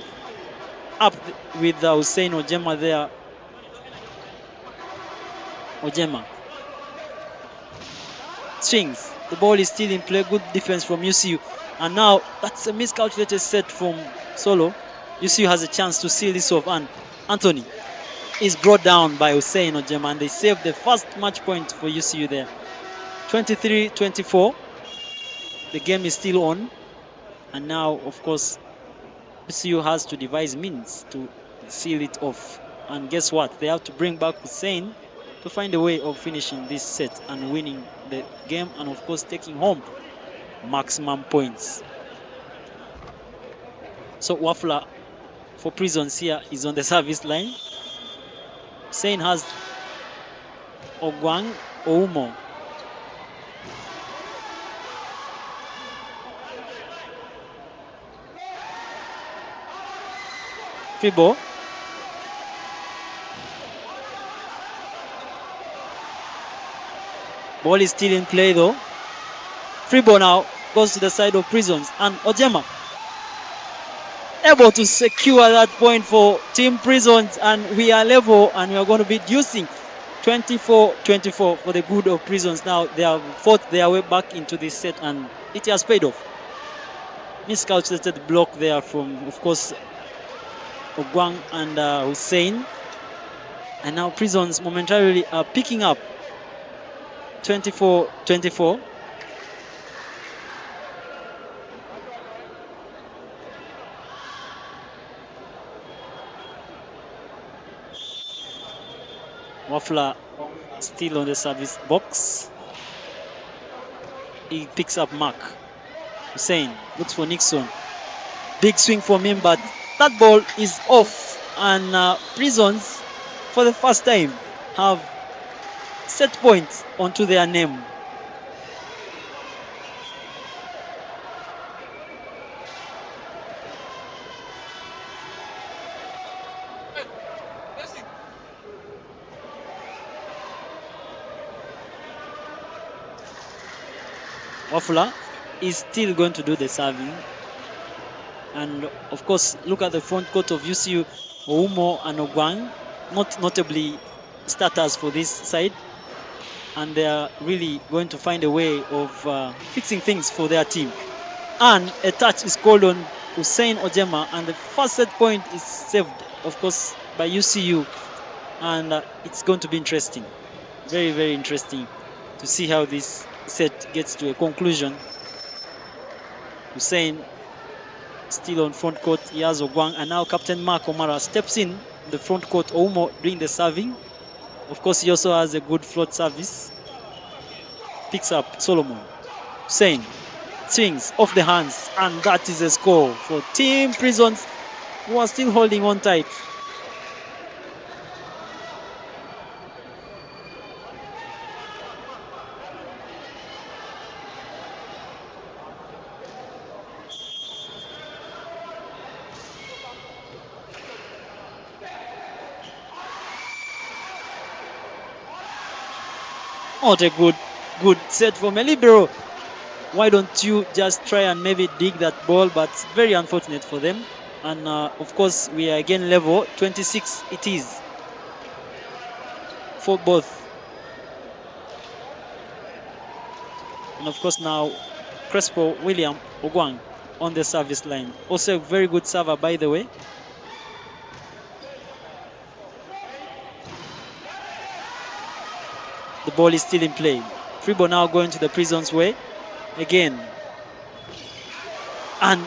with Hussein Ojema there. Ojema swings. The ball is still in play. Good defense from UCU. And now that's a miscalculated set from Solo. UCU has a chance to seal this off, and Anthony is brought down by Hussein Ojema, and they save the first match point for UCU there. 23-24. The game is still on, and now, of course, UCU has to devise means to seal it off. And guess what? They have to bring back Hussein to find a way of finishing this set and winning the game, and of course taking home maximum points. So Wafla for Prisons here is on the service line. Hussein has Ogwang Oumo. Free ball. Ball is still in play though. Free ball now goes to the side of Prisons, and Ojema able to secure that point for Team Prisons, and we are level, and we are going to be reducing 24-24 for the good of Prisons. Now they have fought their way back into this set, and it has paid off. Miscalculated block there from, of course, Ogwang and Hussein, and now Prisons momentarily are picking up 24-24. Wafla still on the service box. He picks up Mark. Hussein looks for Nixon. Big swing from him, but that ball is off. And Prisons, for the first time, have set points onto their name. Wafula is still going to do the serving. And of course, look at the front court of UCU. Oumo and Ogwang, not notably starters for this side, and they are really going to find a way of fixing things for their team. And a touch is called on Hussein Ojema, and the first set point is saved, of course, by UCU, and it's going to be interesting, very, very interesting to see how this set gets to a conclusion. Hussein still on front court. He has Ogwang, and now Captain Mark Omara steps in the front court. Oumo doing the serving. Of course, he also has a good float service. Picks up Solomon. Hussein swings off the hands, and that is a score for Team Prisons, who are still holding on tight. What a good set from a libero. Why don't you just try and maybe dig that ball? But very unfortunate for them. And of course, we are again level. 26 it is for both. And of course now Crespo William Ogwang on the service line. Also a very good server, by the way. The ball is still in play. Free ball now going to the Prisons way again. And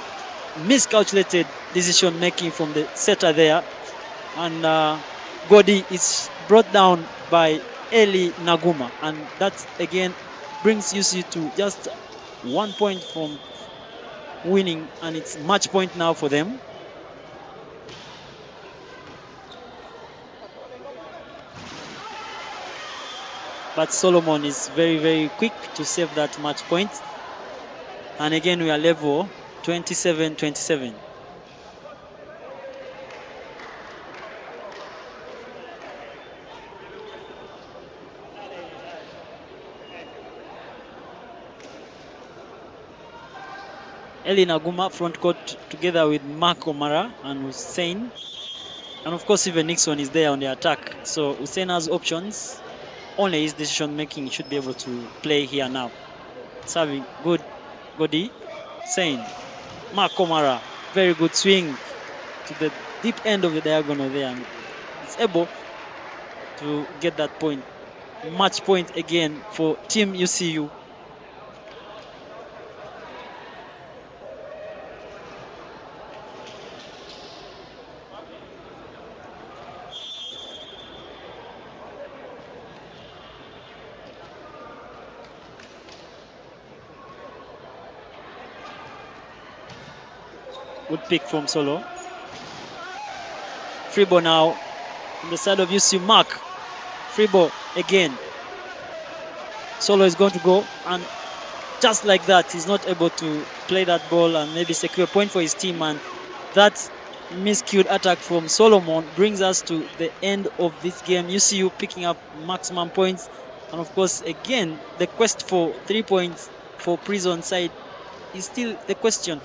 miscalculated decision making from the setter there. And Godi is brought down by Eli Naguma. And that again brings UC to just 1 point from winning, and it's match point now for them. But Solomon is very, very quick to save that match point. And again, we are level 27-27. Eli Naguma front court together with Mark Omara and Hussein. And of course, even Nixon is there on the attack. So Hussein has options. Only his decision making should be able to play here now. Serving good, Godi. Hussein. Mark Omara. Very good swing to the deep end of the diagonal there. And it's able to get that point. Match point again for Team UCU. Good pick from Solo. Free ball now on the side of UCU. Mark. Free ball again. Solo is going to go, and just like that, he's not able to play that ball and maybe secure a point for his team. And that miscued attack from Solomon brings us to the end of this game. UCU picking up maximum points. And of course, again, the quest for 3 points for Prison side is still the question.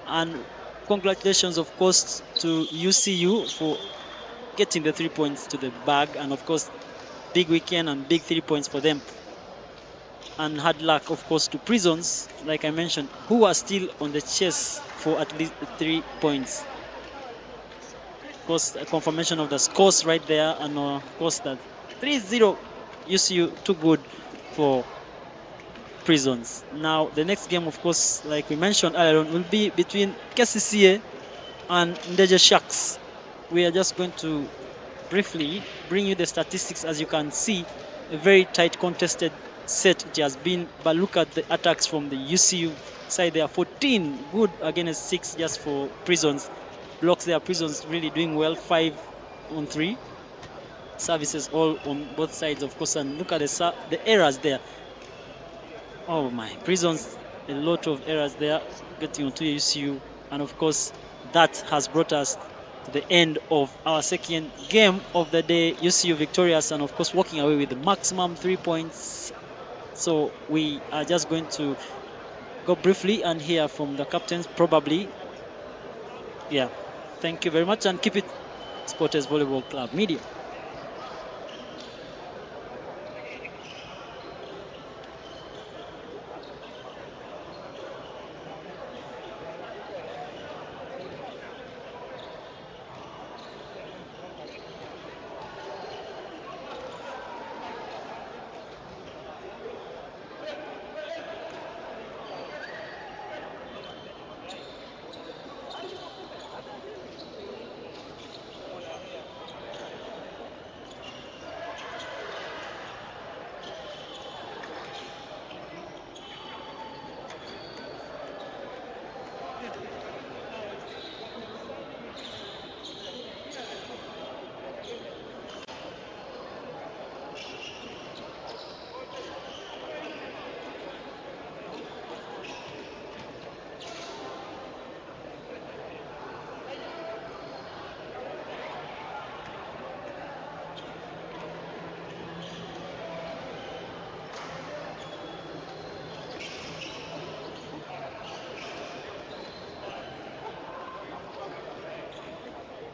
And congratulations, of course, to UCU for getting the 3 points to the bag. And of course, big weekend and big 3 points for them. And hard luck, of course, to Prisons, like I mentioned, who are still on the chase for at least 3 points. Of course, a confirmation of the scores right there. And of course, that 3-0 UCU too good for Prisons. Now, the next game, of course, like we mentioned earlier on, will be between KCCA and Ndeje Sharks. We are just going to briefly bring you the statistics. As you can see, a very tight contested set it has been, but look at the attacks from the UCU side. There are 14 good against 6 just for Prisons. Blocks there, Prisons really doing well, 5 on 3. Services all on both sides, of course, and look at the errors there. Oh my, Prisons, a lot of errors there getting onto UCU. And of course, that has brought us to the end of our second game of the day. UCU victorious, and of course walking away with the maximum 3 points. So we are just going to go briefly and hear from the captains probably. Yeah, thank you very much, and keep it Sporters Volleyball Club Media.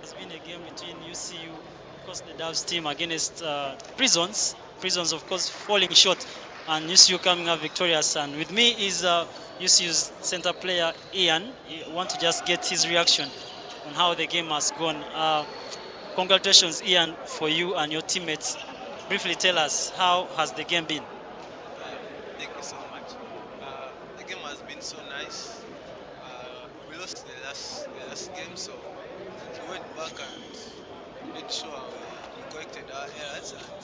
It's been a game between UCU, of course, the Doves team against Prisons. Prisons, of course, falling short, and UCU coming out victorious. And with me is UCU's center player Ian. I want to just get his reaction on how the game has gone. Congratulations, Ian, for you and your teammates. Briefly tell us, how has the game been? Thank you so much. The game has been so nice. We lost the last game, so we went back and made sure we corrected our errors, and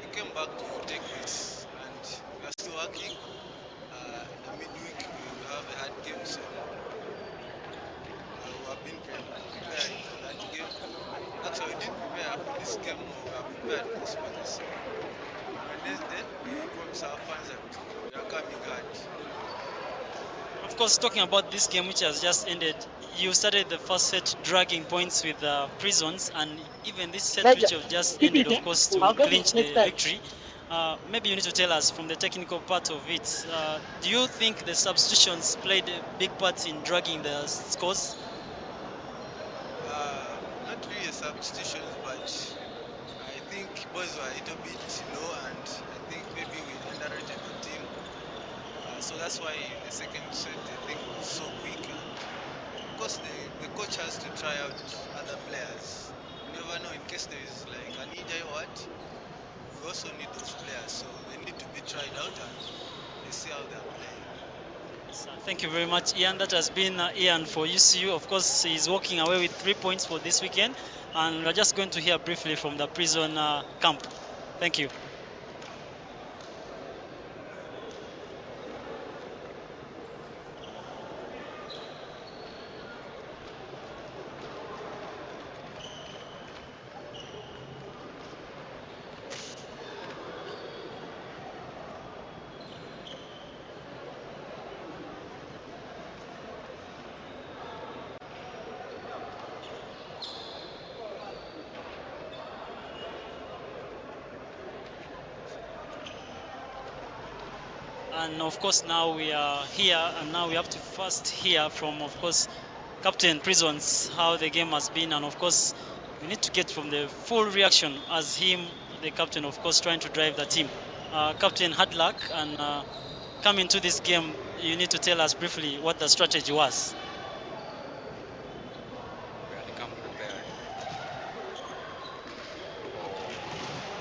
we came back to take this. And we are still working. In the midweek, we have a hard game, so we have been preparing for that game. Actually, we didn't prepare for this game, or we are prepared for this match. So Wednesday, we promise our fans that we are coming hard. Of course, talking about this game which has just ended, you started the first set dragging points with Prisons, and even this set which have just ended, of course, to clinch the victory. Maybe you need to tell us from the technical part of it. Do you think the substitutions played a big part in dragging the scores? Not really substitutions, but I think boys were a little bit low, and I think maybe we underrated the team. So that's why in the second set the thing was so quick. And of course, the coach has to try out other players. You never know, in case there is like an injury or what. We also need those players, so they need to be tried out and they see how they are playing. So thank you very much, Ian. That has been Ian for UCU. Of course, he's walking away with 3 points for this weekend, and we're just going to hear briefly from the prison camp. Thank you. And of course, now we are here, and now we have to first hear from, of course, Captain Prisons, how the game has been. And of course, we need to get from the full reaction as him, the captain, of course, trying to drive the team. Captain, hard luck, and coming to this game, you need to tell us briefly what the strategy was. We had come prepared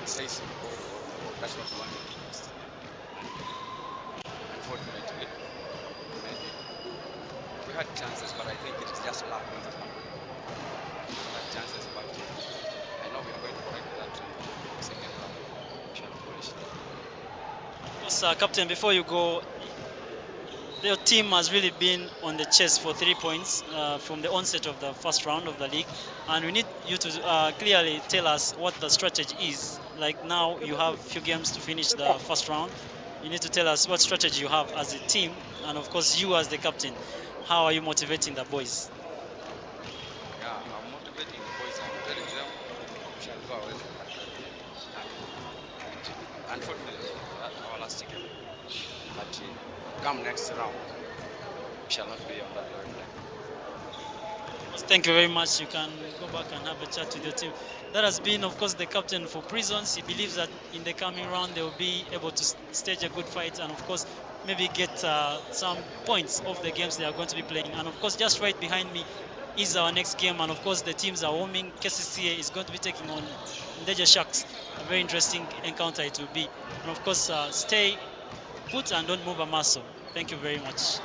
for safe goal. That's what we wanted to do. Unfortunately, maybe we had chances, but I think it's just luck. We had chances, but I know we are going to correct that in the second half. We shall polish it. Of course, Captain, before you go, the team has really been on the chase for 3 points from the onset of the first round of the league, and we need you to clearly tell us what the strategy is. Like now, you have few games to finish the first round. You need to tell us what strategy you have as a team, and of course, you as the captain. How are you motivating the boys? Yeah, I'm motivating the boys. I'm telling them we shall go away from that. And unfortunately, that's our last game. But come next round, we shall not be on that level. Thank you very much. You can go back and have a chat with your team. That has been, of course, the captain for Prisons. He believes that in the coming round they will be able to stage a good fight and, of course, maybe get some points of the games they are going to be playing. And, of course, just right behind me is our next game. And, of course, the teams are warming. KCCA is going to be taking on Ndeja Sharks. A very interesting encounter it will be. And, of course, stay put and don't move a muscle. Thank you very much.